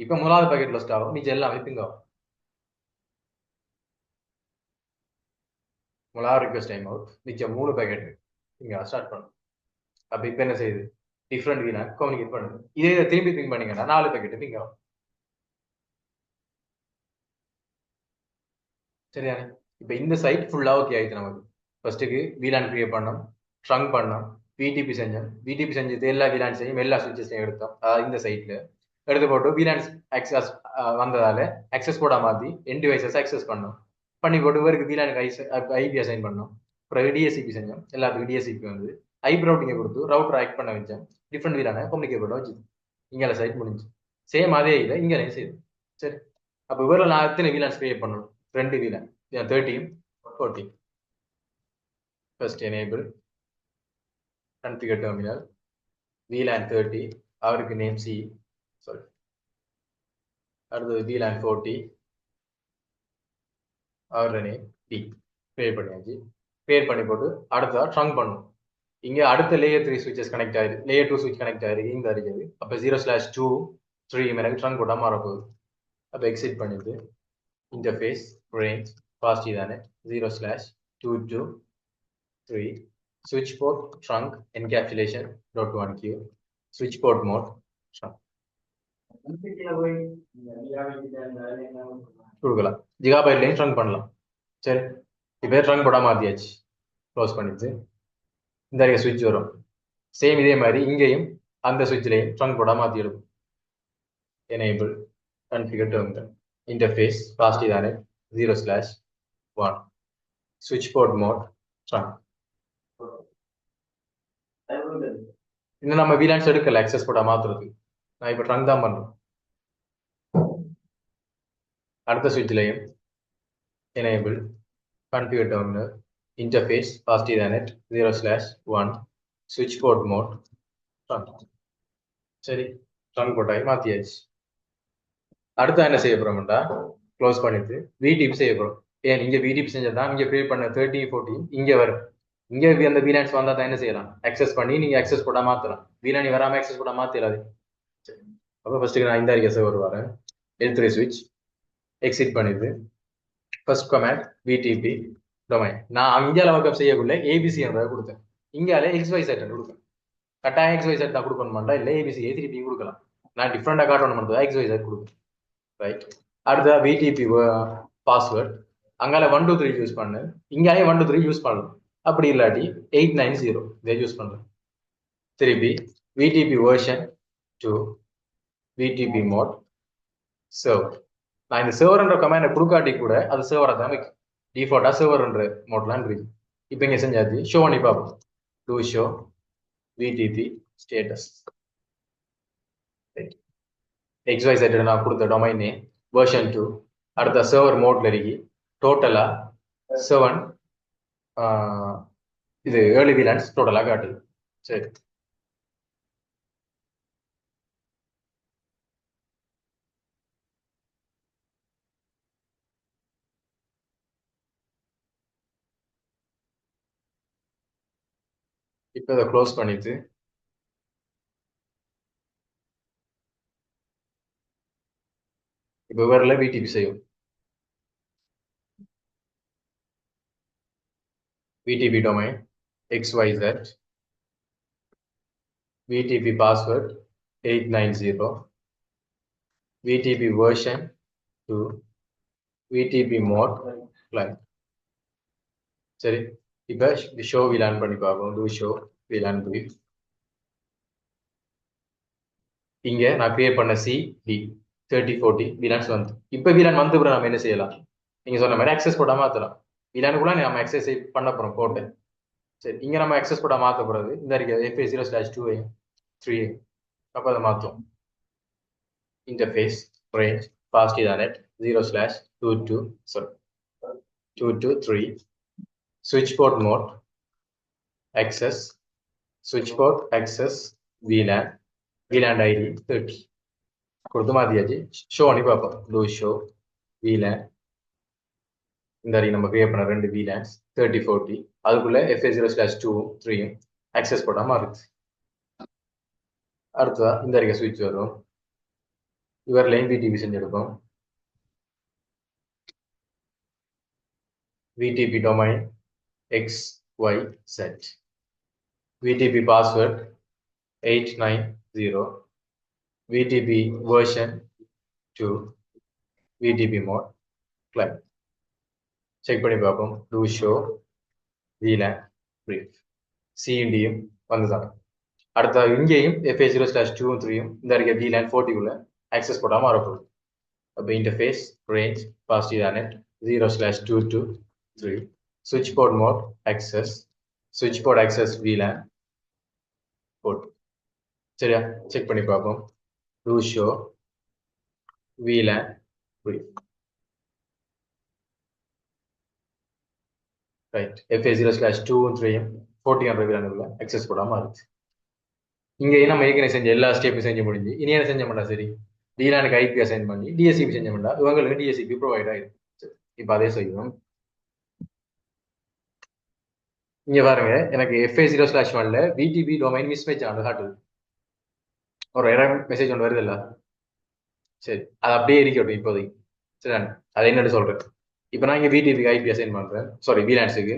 இப்போ 3வது பாக்கெட் லஸ்ட் ஆகும், மிச்சம் எல்லாமே பிங் ஆகும். 3வது ரிக்வெஸ்ட் டைம் அவுட், மிச்சம் 3 பாக்கெட் இங்க ஸ்டார்ட் பண்ணும். அப்போ இப்போ என்ன செய்யுது? டிஃப்ரெண்ட் வீலான் கம்யூனிகேட் பண்ணுது. இதே திரும்பி பிங் பண்ணீங்கன்னா 4 பாக்கெட் பிங் ஆகும். சரியானே? இப்போ இந்த சைட் ஃபுல்லா ஓகே ஆயிடுச்சு. நமக்கு ஃபர்ஸ்ட்டுக்கு VLAN கிரியேட் பண்ணோம், ட்ரங்க் பண்ணோம், VTP செஞ்சோம். VTP செஞ்சது எல்லா VLANஸையும் எல்லா சுவிட்சஸையும் எடுத்தோம். அதாவது இந்த சைட்ல எடுத்து போட்டு VLAN ஆக்சஸ் வந்ததால ஆக்சஸ் போட மாற்றி என் டிவைசஸ் ஆக்சஸ் பண்ணோம். பண்ணி போட்டு இவருக்கு VLAN ஐபி அசைன் பண்ணோம். அப்புறம் டிஎஸ்சிபி செஞ்சோம். எல்லாத்துக்கும் டிஎஸ்சிபி வந்து ஐபி ரவுட்டிங்கை கொடுத்து ரவுட்டர் ஆக்ட் பண்ண வச்சோம். டிஃப்ரெண்ட் VLAN கம்யூனிகேட் பண்ண வச்சு இங்கே சைட் முடிஞ்சு. சேம் அதே இதை இங்கே செய்யுது. சரி, அப்போ இவரில் நான் எத்தனை VLANs கிரியேட் பண்ணணும்? 2 VLAN 30 40. First enable configure terminal VLAN 30 அவருக்கு நேம் C. சாரி, அடுத்தது VLAN 40 அவரோட நேம் D. கிரியேட் பண்ணியாச்சு. கிரியேட் பண்ணி போட்டு அடுத்ததா ட்ரங்க் பண்ணும். இங்கே அடுத்த லேயர் 3 ஸ்விட்சஸ் கனெக்ட் ஆயிருக்கு, லேயர் 2 ஸ்விட்ச் கனெக்ட் ஆயிருக்கு. இங்கே இருக்குது. அப்போ 0/2 எனக்கு ட்ரங்க் போட்டால் மாறப்போகுது. அப்போ எக்ஸிட் பண்ணிட்டு இன்டர்ஃபேஸ் ரேஞ்ச் ஃபாஸ்ட் தானே 0/223 switch port trunk encapsulation .1q switch port mode trunk கொடுக்கலாம். ஜிகாபைட்லையும் ட்ரங்க் பண்ணலாம். சரி, இப்போ ட்ரங்க் போட மாற்றியாச்சு. க்ளோஸ் பண்ணிட்டு இந்த ஸ்விட்ச் வரும். சேம் இதே மாதிரி இங்கேயும் அந்த ஸ்விட்ச்லையும் ட்ரங்க் போட மாற்றி எடுக்கும். Enable configure terminal interface fast தானே 0/1 switch port mode trunk இன்னும் நம்ம வீலான்ஸ் எடுக்கல access போட மாத்துறதுக்கு. நான் இப்ப ட்ரங்க் தான் பண்றேன். அடுத்த சுவிட்ச்லையும் enable configure terminal interface fast ethernet 0/1 switch port mode trunk. சரி ட்ரங்க் போட்டாய் மாத்தியாச்சு. அடுத்து என்ன செய்ய போறோம்டா க்ளோஸ் பண்ணிட்டு VTP செய்ய போறோம். ஏன் இங்க VTP செஞ்சதான் இங்க கிரியேட் பண்ண 30 40 இங்க வரும். இங்க அந்த வீலான்ஸ் வந்தா தான் என்ன செய்யலாம் அக்சஸ் பண்ணி நீங்க அக்சஸ் போட மாத்தலாம். வீலானி வராம அக்சஸ் போட மாத்திராது. அப்ப ஃபர்ஸ்ட் நான் இந்த அறிக்கை சர்வர் வரேன். L3 switch எக்ஸிட் பண்ணிட்டு ஃபர்ஸ்ட் கமாண்ட் VTP டொமைன். நான் அங்கேயால ஒர்க்அப் செய்யக்குள்ள ABC என்றதை கொடுத்தேன். இங்கால XYZ கொடுத்தேன். கட்டாயம் XYZ தான் கொடுக்கணும் மாட்டா இல்லை ABC A3P கொடுக்கலாம். நான் டிஃப்ரெண்டா காட்டணும் மட்டும் XYZ கொடுப்பேன். ரைட். அடுத்த VTP பாஸ்வேர்ட் அங்கால 1 2 3 யூஸ் பண்ணு. இங்காலே 1 2 3 யூஸ் பண்ணலாம். அப்படி இல்லாட்டி 890 இதை யூஸ் பண்ணலாம். திருப்பி VTP version 2 VTP mode server. நான் இந்த சர்வர்ன்ற கமாண்டை கொடுக்காட்டி கூட அது சர்வரா தான் வைக்கும். டிஃபால்ட்டா சர்வர்ன்ற மோட்லாம் இருக்கு. இப்போ இங்க செஞ்சாச்சு ஷோ பண்ணி பார்ப்போம். Do show VTP status XYZ நான் கொடுத்த டொமைன் நேம் வெர்ஷன் 2 அடுத்த சர்வர் மோட்ல இருக்கு. டோட்டலா 7 இது ஏர்லி வீலான்ஸ் டோட்டலா காட்டுது. சரி இப்போ இதை க்ளோஸ் பண்ணிட்டு இப்போ வேறல VTP செய்யும். VTP domain XYZ VTP password 890 VTP version 2 VTP mode client. சரி இப்போ ஷோ VLAN பண்ணி பார்ப்போம். do show VLAN brief. இங்க நான் கிரியேட் பண்ண CD 30 40 VLANs வந்து இப்போ VLAN வந்து அப்புறம் நம்ம என்ன செய்யலாம் நீங்க சொன்ன மாதிரி அக்சஸ் போட மாத்தலாம். VLAN-க்குள்ள நம்ம அக்சஸ் பண்ண போறோம் போட்டு. சரி இங்க நம்ம அக்சஸ் போட மாத்த போறது இந்த இருக்கு FA0/2 3 அப்ப அதை மாத்தும். Interface range fast ethernet 0/223 switch port mode access switch port access VLAN ID 30 கொடுத்து மாத்தியாச்சு. ஷோ பண்ணி பார்ப்போம். do show VLAN இந்த நம்ம கிரியேட் பண்ண ரெண்டு VLANs 30 40 அதுக்குள்ள FA0/2 3 அக்சஸ் போடாம இருக்கு. அடுத்ததா இந்த இருக்க சுவிட்ச் வரும். இவர் line VTP செஞ்செடுப்போம். VTP domain XYZ VTP password 890 VTP version 2 VTP mode client. Check பண்ணி பார்ப்போம். do show VLAN brief CNDயும் வந்துதான். அடுத்த இங்கேயும் FA0/2 3 இந்த இருக்க VLAN 40 குள்ள அக்சஸ் போடாம வரப்போகுது. அப்போ interface range fast ethernet 0/223 switch port mode access switch port access VLAN port. சரியா செக் பண்ணி பார்ப்போம். do show VLAN brief right. FA0/2 3 40 VLAN உள்ள அக்சஸ் போடாம இருக்கு. இங்க நம்ம ஏற்கனவே செஞ்ச எல்லா ஸ்டெப்பும் செஞ்சு முடிஞ்சு இனி என்ன செஞ்ச மாட்டா சரி VLAN-க்கு IP அசைன் பண்ணி DSCP செஞ்ச மாட்டா இவங்களுக்கு DSCP ப்ரொவைட் ஆயிடும். இப்போ அதே செய்யணும். இங்க பாருங்க எனக்கு FA0/1ல VTP டொமைன் மிஸ்மேட்ச் ஆனது காட்டுது. ஒரு எரர் மெசேஜ் ஒன்று வருது இல்ல. சரி அது அப்படியே இருக்கட்டும் இப்போதைக்கு. சரி அதை என்னன்னு சொல்றேன். இப்போ நான் இங்க VTP IP அசைன் பண்றேன். சாரி VLANs-க்கு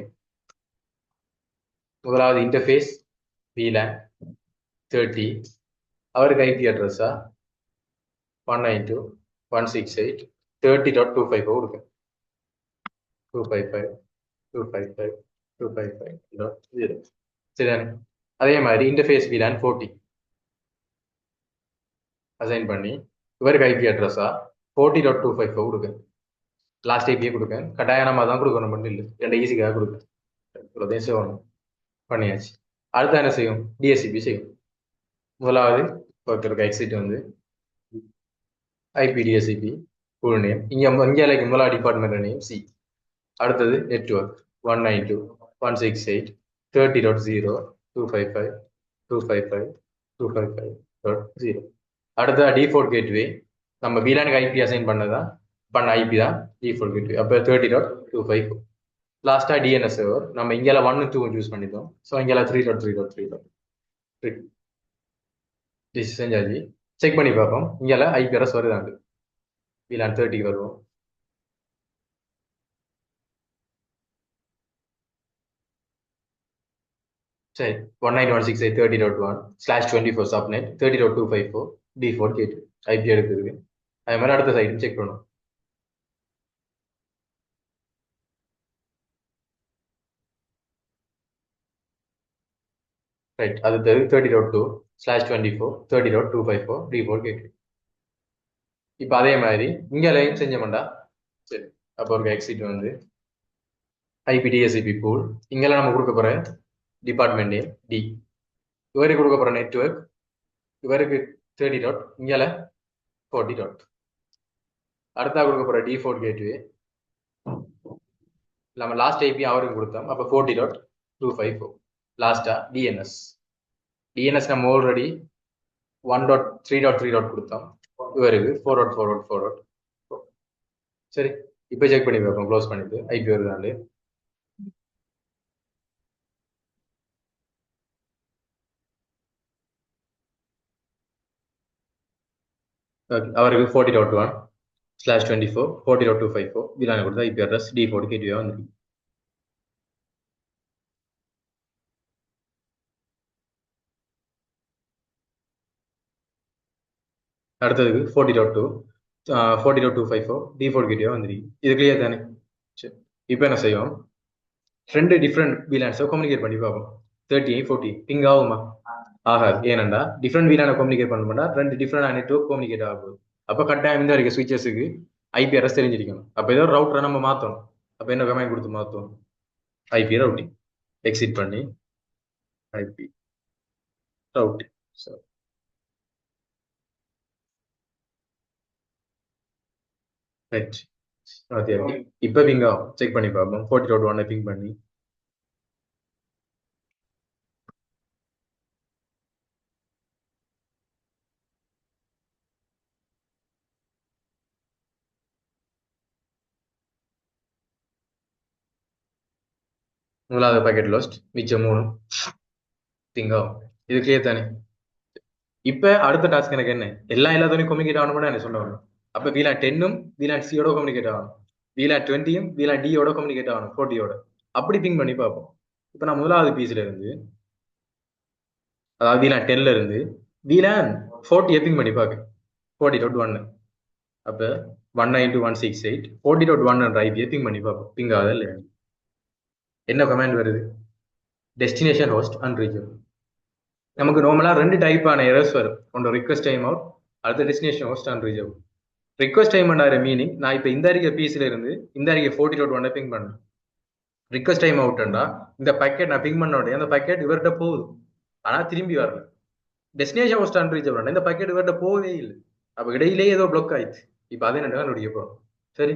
முதலாவது இன்டர்ஃபேஸ் VLAN 30 அவருக்கு IP அட்ரஸா 192.168.30.255 இருக்கு. 255.255.255.0 சரிதானே. அதே மாதிரி இன்டர்ஃபேஸ் VLAN 40 அசைன் பண்ணி இவருக்கு IP அட்ரஸா 40.254 கொடுக்க லாஸ்ட் ஐபியே கொடுக்க கட்டாயம் நம்ம தான் கொடுக்கணும் மட்டும் இல்லை 2 ஈஸிக்காக கொடுக்க பண்ணியாச்சு. அடுத்து என்ன செய்யும்? டிஎஸ்சிபி செய்யும். முதலாவது ஒருத்தருக்கு எக்ஸிட் வந்து ஐபி டிஎஸ்சிபி ஃபுல் நேம். இங்கே முதலாவது டிபார்ட்மெண்ட் நேம் சி. அடுத்தது நெட்வொர்க் 192.168.30.255.255.255.0. அடுத்தது டிஃபால்ட் கேட்வே. நம்ம VLAN ஐபி அசைன் பண்ண ஐபி தான் டிஃபால்ட் கேட்வே. அப்போ 30.254. லாஸ்டா டிஎன்எஸ் சர்வர். நம்ம இங்கே 1 2 யூஸ் பண்ணிட்டோம். ஸோ இங்கே 3.3.3. டிஸ் செஞ்சாச்சு. செக் பண்ணி பார்ப்போம். இங்கே ஐபி அட்ரஸ் வருதாண்டு. VLAN 30 வருவோம். சரி, 192.168.30.1/24 சப்நெட் 30.254 டிஃபால்ட் கேட் ஐபி எடுக்குது. அதே மாதிரி அடுத்த சைடும் செக் பண்ணும். ரைட், அது 30.2/24 டிஃபால்ட் கேட். இப்போ அதே மாதிரி இங்கே லைன் செஞ்சோம்டா. சரி, அப்போ ஒரு எக்ஸிட் வந்து ஐபிடிஎஸ்சிபி பூல். இங்கெல்லாம் நம்ம கொடுக்க போற டிபார்ட்மெண்ட் நேம் டி. இவருக்கு கொடுக்க போற நெட்வொர்க் இவருக்கு 30. இங்கே 40. அடுத்தா கொடுக்க போற டிஃபால்ட் கேட்வே நம்ம லாஸ்ட் ஐபி அவருக்கு கொடுத்தோம். அப்போ 40.254. லாஸ்டா டிஎன்எஸ் நம்ம ஆல்ரெடி 1.3.3. கொடுத்தோம். இவருக்கு 4.4.4. சரி, இப்போ செக் பண்ணி பார்ப்போம். க்ளோஸ் பண்ணிட்டு ஐபி வருதாண்டு. அவருக்கு 40.1/24 40.254 VLAN கொடுத்தா ஐபி அட்ரஸ் டிஃபால்ட் கேட்வே வந்துருக்கு. அடுத்ததுக்கு 40.2 40.254 டிஃபால்ட் கேட்வே வந்துருக்கு. இது கிளியர் தானே? சரி, இப்போ என்ன செய்வோம்? ரெண்டு டிஃப்ரெண்ட் VLANஸை கம்யூனிகேட் பண்ணி பார்ப்போம். 30 40 பிங் ஆகுமா? ஆகாது. ஏனண்டா டிஃப்ரெண்ட் VLAN கம்யூனிகேட் பண்ணணும்னா ரெண்டு டிஃப்ரெண்ட் நெட்வொர்க் கம்யூனிகேட் ஆகும். அப்போ கட்டாயம் இந்த வரைக்கும் சுவிச்சஸுக்கு ஐபி அட்ரஸ் தெரிஞ்சிருக்கணும். அப்போ ஏதோ ரவுட்டரை நம்ம மாற்றணும். அப்போ என்ன கமெண்ட் கொடுத்து மாற்றணும்? ஐபி ரவுட்டிங் எக்ஸிட் பண்ணி ஐபி ரவுட்டிங். ரைட், இப்போ பிங் ஆகும். செக் பண்ணி பார்ப்போம். 40.1 பிங் பண்ணி முதலாவது பாக்கெட் லாஸ்ட், மிச்சம் 3 பிங் ஆகும். இது கிளியர் தானே? இப்போ அடுத்த டாஸ்க் எனக்கு என்ன? எல்லாத்தையும் கம்யூனிகேட் ஆகணும்னா என்ன சொல்ல வரணும்? அப்போ VLAN 10ம் VLAN C யோட கம்யூனிகேட் ஆகணும். VLAN 20ம் VLAN D யோட கம்யூனிகேட் ஆகணும். 40யோட. அப்படி பிங் பண்ணி பார்ப்போம். இப்போ நான் முதலாவது பீஸ்ல இருந்து, அதாவது VLAN 10ல இருந்து VLAN 40 பிங் பண்ணி பார்க்க 40.1. அப்போ 192.168 40.1 ஐபியை பிங் பண்ணி பார்ப்போம். பிங் ஆகுதா இல்லை? என்ன கமெண்ட் வருது? Destination host unreachable. நமக்கு நார்மலா ரெண்டு டைப்பான எரர்ஸ் வரும். ஒன்று ரிக்வெஸ்ட் டைம் அவுட், அடுத்த destination host unreachable. Request time ஆகிற மீனிங், நான் இப்போ இந்த அறிக்கை பீஸ்ல இருந்து இந்த அறிக்கை 40.1 பிங் பண்ணேன். ரிக்வெஸ்ட் டைம் அவுட்ண்டா இந்த பாக்கெட் நான் பிங் பண்ண உடனே அந்த பாக்கெட் இவர்கிட்ட போகுது, ஆனா திரும்பி வரல. டெஸ்டினேஷன் ஹோஸ்ட் அன்ரீச்சபிள், இந்த பாக்கெட் இவர்கிட்ட போகவே இல்லை. அப்போ இடையிலேயே ஏதோ பிளாக் ஆயிடுச்சு. இப்போ அதே என்ன கண்டுபிடிக்க போறோம். சரி,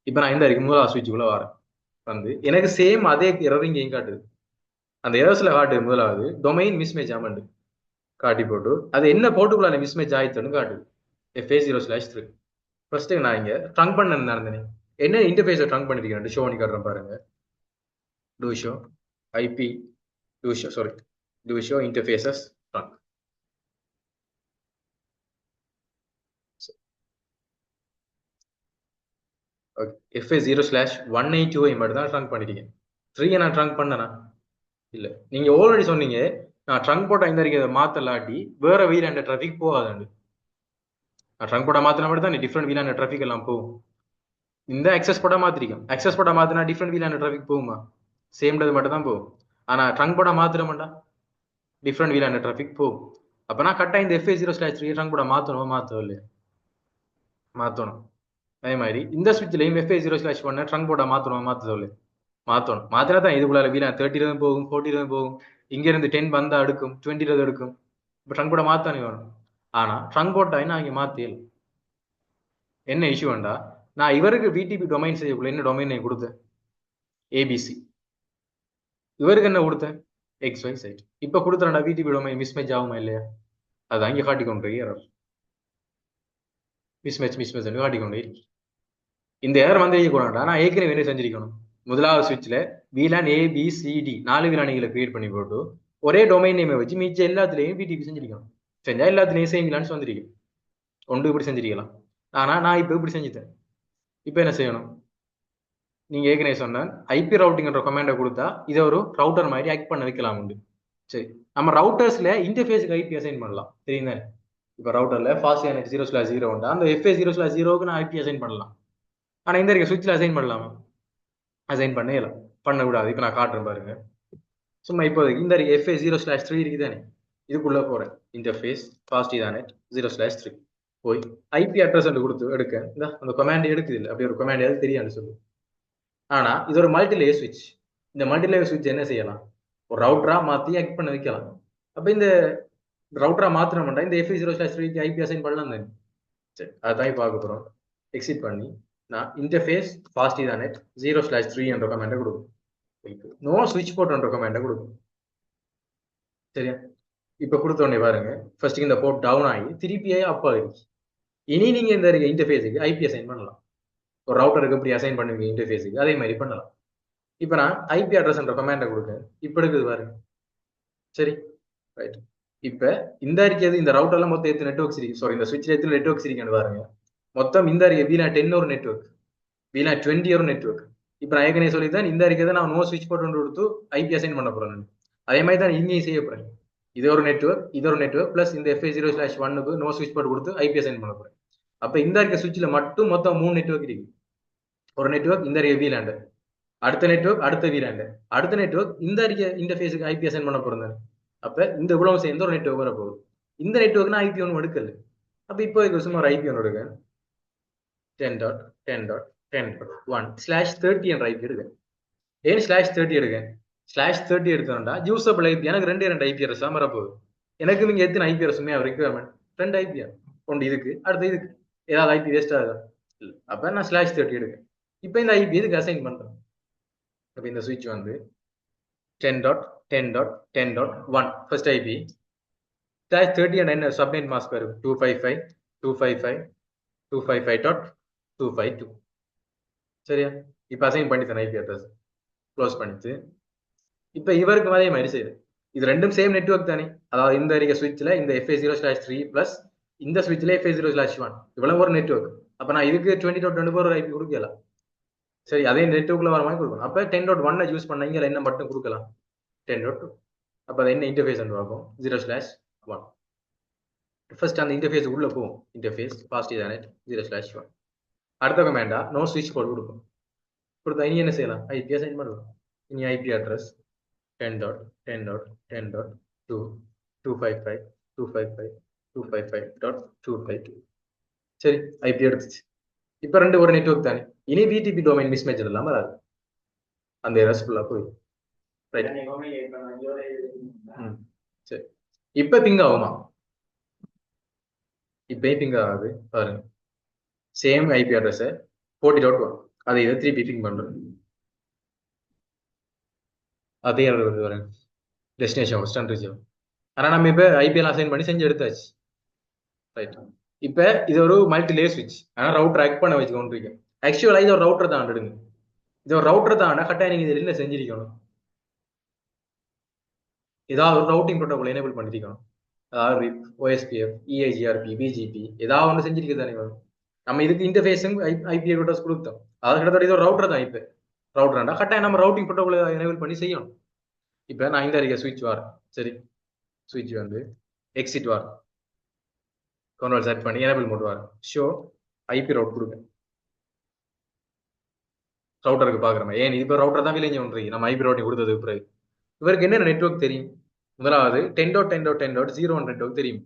இப்போ நான் இந்த அறிக்கை முதலாவது சுவிட்சுக்குள்ள வரேன். வந்து எனக்கு சேம் அதே எரர் இங்கேயும் காட்டுது. அந்த எரர்ஸ்ல காட்டுது முதலாவது டொமைன் மிஸ்மேட்ச் ஆமண்டு காட்டி போட்டு, அது என்ன போட்டுக்குள்ள மிஸ்மேட்ச் ஆயிடுச்சுன்னு காட்டுது. FA0/3. ஃபர்ஸ்ட் நான் இங்க ட்ரங்க் பண்ண நடந்தேனே, என்ன இன்டர்ஃபேஸை ட்ரங்க் பண்ணிருக்கேன் ஷோ பண்ணி காட்டுறேன் பாருங்க. do show IP do show interfaces trunk. FA0/182 மட்டும் தான் ட்ரங்க் பண்ணிருக்கேன். 3 நான் ட்ரங்க் பண்ணனா இல்ல. நீங்க ஆல்ரெடி சொன்னீங்க நான் ட்ரங்க் போட்ட இந்த அறிக்கை மாத்தலாட்டி வேற VLAN டிராஃபிக் போகாதாண்டு. நான் ட்ரங்க் போட மாத்தினா மட்டும் தான் டிஃப்ரெண்ட் VLAN டிராஃபிக் எல்லாம் போகும். இந்த அக்சஸ் போட மாத்திரிக்கும். அக்சஸ் போட மாத்தினா டிஃப்ரெண்ட் VLAN டிராஃபிக் போகுமா? சேம் டது மட்டும் தான் போகும். ஆனா ட்ரங்க் போட மாத்திரமாட்டா டிஃப்ரெண்ட் VLAN டிராஃபிக் போகும். அப்ப நான் கரெக்டா இந்த FA0/3 ட்ரங்க் போட மாத்தணும் இல்லையா? மாத்தணும். அதே மாதிரி இந்த ஸ்விட்ச்லயும் FA0/1 ட்ரங்க் போட மாத்தணும் இல்லையா? மாத்தணும். மாத்தினா தான் இதுக்குள்ள VLAN 30 போகும், 40 போகும். இங்க இருந்து 10 வந்தா எடுக்கும், 20 எடுக்கும். இப்ப ட்ரங்க் போட மாத்தானே வேணும். ஆனா ட்ரங்க் போட்டா என்ன அங்க மாத்தியல் என்ன இஷ்யூ வேண்டா, நான் இவருக்கு விடிபி டொமைன் செய்யக்குள்ள என்ன டொமைன் கொடுத்தேன் ஏபிசி, இவருக்கு என்ன கொடுத்தேன் XY சைட். இப்ப கொடுத்துறா விடிபி டொமைன் மிஸ்மேட்ச் ஆகுமா இல்லையா? அது அங்கே காட்டிக்கொண்டு மிஸ்மேட்ச் காட்டிக்கொண்டே இருக்கு. இந்த ஏர் வந்து கூடாண்டா நான் ஏற்கனவே என்ன செஞ்சிருக்கணும், முதலாவது சுவிட்ச்ல VLAN ABCD 4 விலானிகளை கிரியேட் பண்ணி போட்டு ஒரே டொமைன் நேமை வச்சு மிச்ச எல்லாத்துலயும் பிடிபி செஞ்சிருக்கணும். செஞ்சா எல்லாத்துலயும் சேம் விலான்ஸ் வந்துருக்கும். ஒன்று இப்படி செஞ்சிருக்கலாம். ஆனா நான் இப்ப இப்படி செஞ்சுட்டேன். இப்ப என்ன செய்யணும், நீங்க ஏற்கனவே சொன்ன ஐபி ரவுட்டிங்ன்ற கமாண்டை கொடுத்தா இதை ஒரு ரவுட்டர் மாதிரி ஆக்ட் பண்ண வைக்கலாம் உண்டு. சரி, நம்ம ரவுட்டர்ஸ்ல இன்டர்ஃபேஸுக்கு ஐபி அசைன் பண்ணலாம் தெரியுங்க. இப்ப ரவுட்டர்ல ஃபாஸ்ட் 0/0 உண்டா, அந்த FA 0/0க்கு நான் ஐபி அசைன் பண்ணலாம். ஆனா இந்த இருக்க சுவிட்ச்ல அசைன் பண்ணலாமா? அசைன் பண்ணலாம், பண்ணக்கூடாது. இப்ப நான் காட்டுறேன் பாருங்க. சும்மா இப்போ இந்த FA 0/3 இருக்குதானே, இதுக்குள்ள போறேன். இன்டர்ஃபேஸ் ஃபாஸ்ட் இதானெட் 0/3 போய் ஐபி அட்ரஸ் கொடுத்து எடுக்க இந்த அந்த கமாண்ட் எடுக்குது இல்லை, அப்படி ஒரு கமாண்ட் எது தெரியாது சொல்லு. ஆனா இது ஒரு மல்டி லேயர் சுவிட்ச். இந்த மல்டி லேயர் சுவிட்ச் என்ன செய்யலாம், ஒரு ரவுட்டரா மாத்தி ஆக்ட் பண்ண வைக்கலாம். அப்ப இந்த ரவுட்டரா மாத்தினோம்னா இந்த FA 0/3க்கு ஐபி அசைன் பண்ணலாம் தானே. சரி, அதான் பார்க்க போறோம். எக்ஸிட் பண்ணி நான் இன்டர்ஃபேஸ் ஃபாஸ்ட் இதானெட் 0/3 என்ற கமாண்டை கொடுக்கும். நோ ஸ்விட்ச் போர்ட் என்ற கமாண்டை கொடுக்கும். சரியா, இப்ப கொடுத்தோடனே பாருங்க, ஃபர்ஸ்ட் இந்த போர்ட் டவுன் ஆகி திருப்பியே அப் ஆகிடுச்சு. இனி நீங்க இந்த இன்டர்ஃபேஸுக்கு ஐபி அசைன் பண்ணலாம். ஒரு ரவுட்டருக்கு எப்படி அசைன் பண்ணுவீங்க இன்டர்ஃபேஸுக்கு, அதே மாதிரி பண்ணலாம். இப்ப நான் ஐபி அட்ரஸ் என்ற கமாண்டை கொடுக்கேன். இப்ப எடுக்குது பாருங்க. சரி, ரைட். இப்ப இந்த இருக்கிறது இந்த ரவுட்டர்ல மொத்தம் எத்தனை நெட்வொர்க்ஸ் இருக்கு, சாரி இந்த சுவிட்ச்ல எத்தனை நெட்வொர்க்ஸ் இருக்குன்னு பாருங்க. மொத்தம் இந்த இருக்க VLAN 10 ஒரு நெட்வொர்க், VLAN 20 ஒரு நெட்வொர்க். இப்ப நான் ஏற்கனவே சொல்லித்தான் இந்த இருக்கிறத நான் நோ ஸ்விட்ச் போர்ட் கொடுத்து ஐபி அசைன் பண்ண போறேன். அதே மாதிரி தான் இங்கேயும் செய்ய போறேன். இது ஒரு நெட்வொர்க், இது ஒரு நெட்வொர்க் பிளஸ் இந்த FA 0/1க்கு நோ ஸ்விட்ச் போர்ட் கொடுத்து ஐபி அசைன் பண்ண போறேன். அப்ப இந்த இருக்க சுவிட்ச்ல மட்டும் மொத்தம் 3 நெட்வொர்க் இருக்கு. ஒரு நெட்வொர்க் இந்த இருக்க VLAN, அடுத்த நெட்வொர்க் அடுத்த VLAN, அடுத்த நெட்வொர்க் இந்த இருக்க இன்டர்ஃபேஸுக்கு ஐபி அசைன் பண்ண போறேன். அப்ப இந்த இவ்வளவு சேர்ந்து ஒரு நெட்வொர்க் வர போகுது. இந்த நெட்வொர்க் நான் ஐபி ஒன்றும் எடுக்கல. அப்ப இப்போ சும்மா ஒரு ஐபி ஒன்று எடுக்க 10.10.10.1/30 என்ற ஐபி எடுக்க. ஏன் /30 எடுக்க, /30 எடுத்தோம்டா யூசபிள் ஐபி எனக்கு 2 ஐபி அட்ரஸ் தான் வரப்போகுது. எனக்கு நீங்க எத்தனை ஐபி அட்ரஸ் ரெக்யர்மெண்ட் 2 ஐபி ஒன்று இதுக்கு அடுத்த இதுக்கு ஏதாவது ஐபி வேஸ்ட் ஆகுதா இல்லை. அப்ப நான் /30 எடுக்க. இப்ப இந்த ஐபி இதுக்கு அசைன் பண்றேன். அப்ப இந்த சுவிட்ச் வந்து 10.10.10.1 ஃபர்ஸ்ட் ஐபி /30 and என்ன சப்நெட் மாஸ்க் வரும் 255.255.255.252. சரியா, இப்ப அசைன் பண்ணித்தேன் ஐபி அட்ரஸ் க்ளோஸ் பண்ணிட்டு. இப்ப இவருக்கு அதே மாதிரி செய்யுது. இது ரெண்டும் சேம் நெட்வொர்க் தானே, அதாவது இந்த இருக்க சுவிட்ச்ல இந்த FA 0/3 பிளஸ் இந்த சுவிட்ச்ல FA 0/1 இவ்வளவு ஒரு நெட்வொர்க். அப்ப நான் இதுக்கு 20.24 ஒரு ஐபி கொடுக்கலாம். சரி, அதே நெட்வொர்க்ல வர மாதிரி கொடுக்கணும். அப்ப 10.1 யூஸ் பண்ண இங்க என்ன மட்டும் கொடுக்கலாம் 10.2. அப்ப அது என்ன இன்டர்ஃபேஸ் பார்ப்போம் 0/1. ஃபர்ஸ்ட் அந்த இன்டர்ஃபேஸ் உள்ள போகும். Interface fast ethernet 0/1. அடுத்த கமாண்டா நோ ஸ்விட்ச் போர்ட் கொடுக்கும். கொடுத்தா இனி என்ன செய்யலாம், ஐபி அசைன் பண்ணலாம். இனி ஐபி அட்ரஸ் 10.10.10.255.255.255.252. சரி, ஐபி எடுத்துச்சு. இப்ப ரெண்டு ஒரு நெட்வொர்க் தானே, இனி VTP டொமைன் மிஸ்மேட்ச் இல்லாம வராது. அந்த எரர்ஸ் ஃபுல்லா போய் ரைட். சரி, இப்ப பிங் ஆகுமா, இப்ப பிங் ஆகுது பாருங்க. சேம் ஐபி அட்ரஸ் 40.1 அதை இதை 3 பிங் பண்றேன். அதே வருது டெஸ்டினேஷன் ஸ்டாண்ட் ரிசீவ். ஆனா நம்ம இப்ப ஐபிஎல் அசைன் பண்ணி செஞ்சு எடுத்தாச்சு. ரைட், இப்ப இது ஒரு மல்டி லேயர் ஸ்விட்ச். ஆனா ரவுட்டர் ஆக்ட் பண்ண வச்சுக்கொண்டிருக்கேன். ஆக்சுவலா இது ஒரு ரவுட்டர் தான் எடுங்க. இது ஒரு ரவுட்டர் தான் கரெக்டா நீங்க இதுல என்ன செஞ்சிருக்கணும், ஏதாவது ஒரு ரவுட்டிங் ப்ரோட்டோகால் எனேபிள் பண்ணிருக்கணும். அதாவது RIP, OSPF, EIGRP, BGP ஏதாவது ஒன்று செஞ்சிருக்கு தானே. நம்ம இதுக்கு இன்டர்ஃபேஸும் ஐபி அட்ரஸ் கொடுத்தோம். அது கிட்டத்தட்ட இது ஒரு ரவுட்டர் தான். இப்ப ரவுட்டர்னா கரெக்டா நம்ம ரவுட்டிங் ப்ரோட்டோகால் எனேபிள் பண்ணி செய்யணும். இப்ப நான் இந்த இருக்க ஸ்விட்ச் வார். சரி, ஸ்விட்ச் வந்து எக்ஸிட் வார் கண்ட்ரோல் செட் பண்ணி எனேபிள் மோட் வார் ஷோ ஐபி ரவுட் கொடுங்க. ரவுட்டருக்கு பாக்குறோம். ஏன் இப்போ ரவுட்டர் தான் விளைஞ்சு ஒன்று நம்ம ஐபி ரவுட்டிங் கொடுத்தது பிறகு இவருக்கு என்ன நெட்வொர்க் தெரியும், முதலாவது 10.10.10.0 நெட்வொர்க் தெரியும்.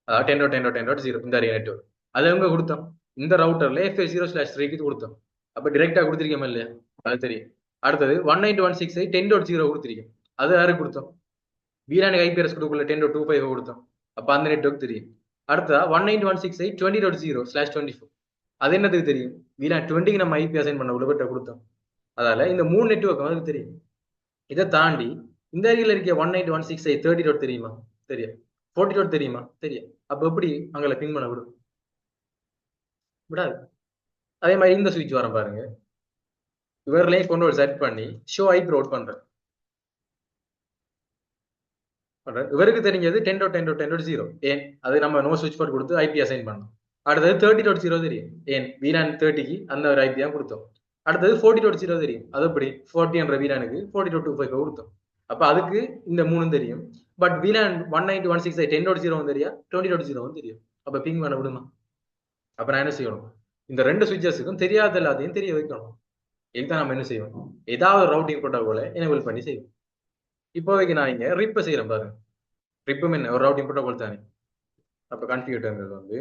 அதாவது 10.10.10.0 இந்த நெட்வொர்க் அது அவங்க கொடுத்தோம். இந்த ரவுட்டர்ல FA 0/3க்கு கொடுத்தோம். அப்ப டிரெக்டா கொடுத்திருக்கோமா இல்லையா, அது தெரியும். அடுத்தது 192.168.10.0 கொடுத்திருக்கோம். அது யாருக்கு கொடுத்தோம், வீலானுக்கு ஐபி அட்ரஸ் கொடுக்கல 10.25 கொடுத்தோம். அப்ப அந்த நெட்வொர்க் தெரியும். அடுத்ததா 192.168.20.0/24 அது என்னதுக்கு தெரியும்? வீலான் 20க்கு நம்ம ஐபி அசைன் பண்ண உள்ள கொடுத்தோம். அதால இந்த 3 நெட்வொர்க் வந்து தெரியும். இதை தாண்டி இந்த அருகில் இருக்க 192.168.30 தெரியுமா? தெரியும். 40 தெரியுமா? தெரியும். அப்ப எப்படி அங்கே பிங் பண்ண விடும்? விடாது. அதே மாதிரி இந்த சுவிட்ச் வர பாருங்க. இவர்களையும் கொண்டு ஒரு செட் பண்ணி ஷோ ஐபி ரவுட் பண்றேன். இவருக்கு தெரிஞ்சது 10.10.10.0 ஏன் அது நம்ம நோ சுவிட்ச் போர்ட் கொடுத்து ஐபி அசைன் பண்ணோம். அடுத்தது 30.0 தெரியும் ஏன் வீலான் 30க்கு அந்த ஒரு ஐபி தான் கொடுத்தோம். அடுத்தது 40.0 தெரியும் அது எப்படி 40 என்ற வீலானுக்கு 40.25 கொடுத்தோம். அப்ப அதுக்கு இந்த 3 தெரியும். பட் வீலான் 192.168 10.0 தெரியா 20.0 தெரியும். அப்ப பிங் பண்ண விடுமா? அப்ப நான் என்ன செய்யணும்? இந்த ரெண்டு சுவிட்சஸுக்கும் தெரியாத எல்லாத்தையும் தெரிய வைக்கணும். இதுதான் நம்ம என்ன செய்வோம்? ஏதாவது ரவுட்டிங் ப்ரோட்டோகாலை எனேபிள் பண்ணி செய்வோம். இப்போதைக்கு நான் இங்க ரிப்பை செய்யறேன் பாருங்க. ரிப்பும் என்ன ஒரு ரவுட்டிங் ப்ரோட்டோகால் தானே. அப்ப கான்ஃபிகர்ங்கிறது வந்து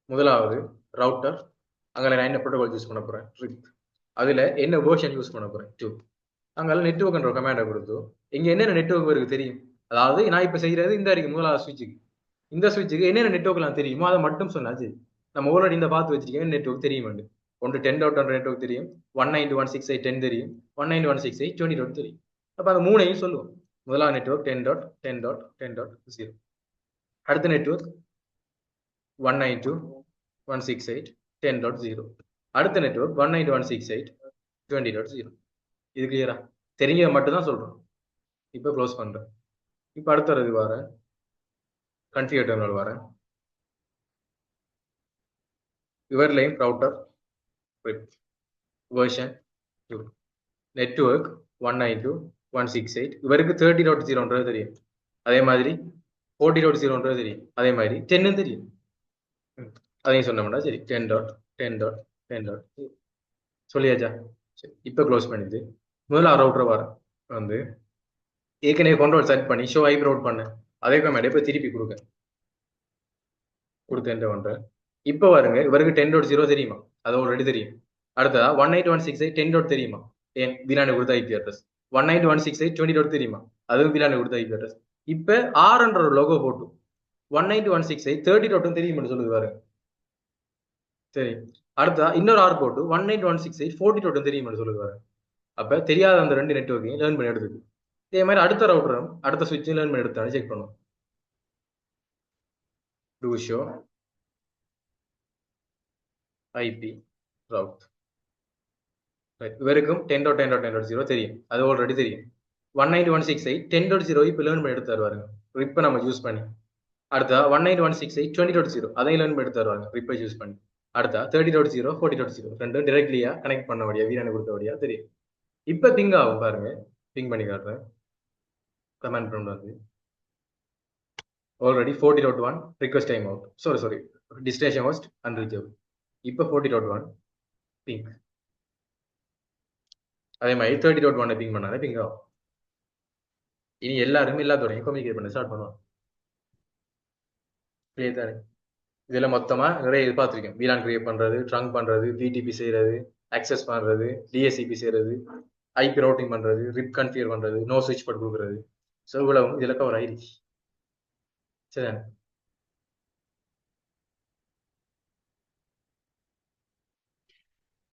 முதலாவது ரவுட்டர், அங்கே நான் என்ன ப்ரோட்டோகால் யூஸ் பண்ண போறேன் ரிப். அதுல என்ன வேர்ஷன் யூஸ் பண்ண போறேன் 2. அங்கே நெட்வொர்க்ன்ற கமாண்டை கொடுத்து இங்க என்னென்ன நெட்வொர்க் இருக்கு தெரியும். அதாவது நான் இப்ப செய்யறது இந்த அறிக்கை முதலாவது சுவிட்சுக்கு. இந்த சுவிட்சுக்கு என்னென்ன நெட்வொர்க்லாம் தெரியுமோ அதை மட்டும் சொன்னா சரி. நம்ம ஆல்ரெடி இந்த பார்த்து வச்சிருக்கேன் நெட்வொர்க் தெரியும். ஒன்று 10.1 நெட்வொர்க் தெரியும், 192.168.10 தெரியும், 192.168.20 தெரியும். அப்ப அந்த மூணையும் சொல்லுவோம். முதலாவது நெட்வொர்க் 10.10.10.0. அடுத்த நெட்வொர்க் 192.168.10.0. அடுத்த நெட்வொர்க் 192.168.20.0. இது கிளியரா? தெரிஞ்சதை மட்டும் தான் சொல்றோம். இப்ப க்ளோஸ் பண்றேன். இப்ப அடுத்தது வரேன், கன்ஃபிகர் டெர்மினல் வரேன். இவர்லையும் ரவுட்டர் வெர்ஷன் 2, நெட்வொர்க் 192.168. இவருக்கு 30.0 தெரியும். அதே மாதிரி 40.0 தெரியும். அதே மாதிரி 10 தெரியும். அதையும் சொன்னோம்னா சரி 10.10.10.0 சொல்லியாச்சா? சரி, இப்ப க்ளோஸ் பண்ணிட்டு முதல்ல ரவுட்டர் வர வந்து ஏற்கனவே கண்ட்ரோல் செட் பண்ணி ஷோ ஐபி ரவுட் பண்ண அதே மாதிரி இப்ப திருப்பி கொடுத்தேன் பண்றேன். இப்ப வருங்க இவருக்கு 10.0 தெரியுமா? அது ஆல்ரெடி தெரியும். அடுத்ததா 192.168.10 தெரியுமா? ஏன் வீலானு கொடுத்த ஐபி அட்ரஸ். 192.168.20 தெரியுமா? அதுவும் வீலானு கொடுத்த ஐபி அட்ரஸ். இப்ப ஆர்ன்ற ஒரு லோகோ போட்டு 192.168.30 தெரியும்னு சொல்லுது பாருங்க. சரி, அடுத்தா இன்னொரு ஆர் போட்டு 192.168.40 தெரியும்னு சொல்லுது பாருங்க. அப்ப தெரியாத அந்த ரெண்டு நெட்வொர்க்கையும் லேர்ன் பண்ணி எடுத்துக்கு. இதே மாதிரி அடுத்த ரவுட்டரும் அடுத்த சுவிட்சையும் லேர்ன் பண்ணி எடுத்தாலும் செக் பண்ணுவோம். do show IP route. இவருக்கும் 10.10.10.0 தெரியும். அது ஆல்ரெடி தெரியும். 192.168.10.0 இப்ப லேர்ன் பண்ணி எடுத்து தருவாருங்க ரிப்பை நம்ம யூஸ் பண்ணி. அடுத்தா 192.168.20.0 அதையும் லேர்ன் பண்ணி எடுத்து தருவாங்க ரிப்பை யூஸ் பண்ணி. அடுத்தா 30.0 40.0 ரெண்டும் டிரெக்ட்லியா கனெக்ட் பண்ணபடியா வீரான கொடுத்தபடியா தெரியும். இப்ப பிங் ஆகும் பாருங்க. பிங் பண்ணி காட்டுறேன். கமெண்ட் ப்ராம்ப்ட் வந்து already 40.1 request time out. Sorry. Destination host unreachable. இப்ப 40.1 ping. அதே மாதிரி 30.1 பிங் பண்ணாலே பிங் ஆகும். இனி எல்லாருமே எல்லாத்தோடையும் கம்யூனிகேட் பண்ண ஸ்டார்ட் பண்ணுவாங்க. தானே இதுல மொத்தமா நிறைய எதிர்பார்த்திருக்கேன். வீலான் கிரியேட் பண்றது, ட்ரங்க் பண்றது, பிடிபி செய்யறது, அக்சஸ் பண்றது, டிஎஸ்சிபி செய்யறது, ஐபி ரவுட்டிங் பண்றது, ரிப் கன்ஃபிகர் பண்றது, நோ சுவிட்ச் போர்ட் கொடுக்குறது. ஸோ இவ்வளவு இதுல கவர் ஆயிடுச்சு. சரி,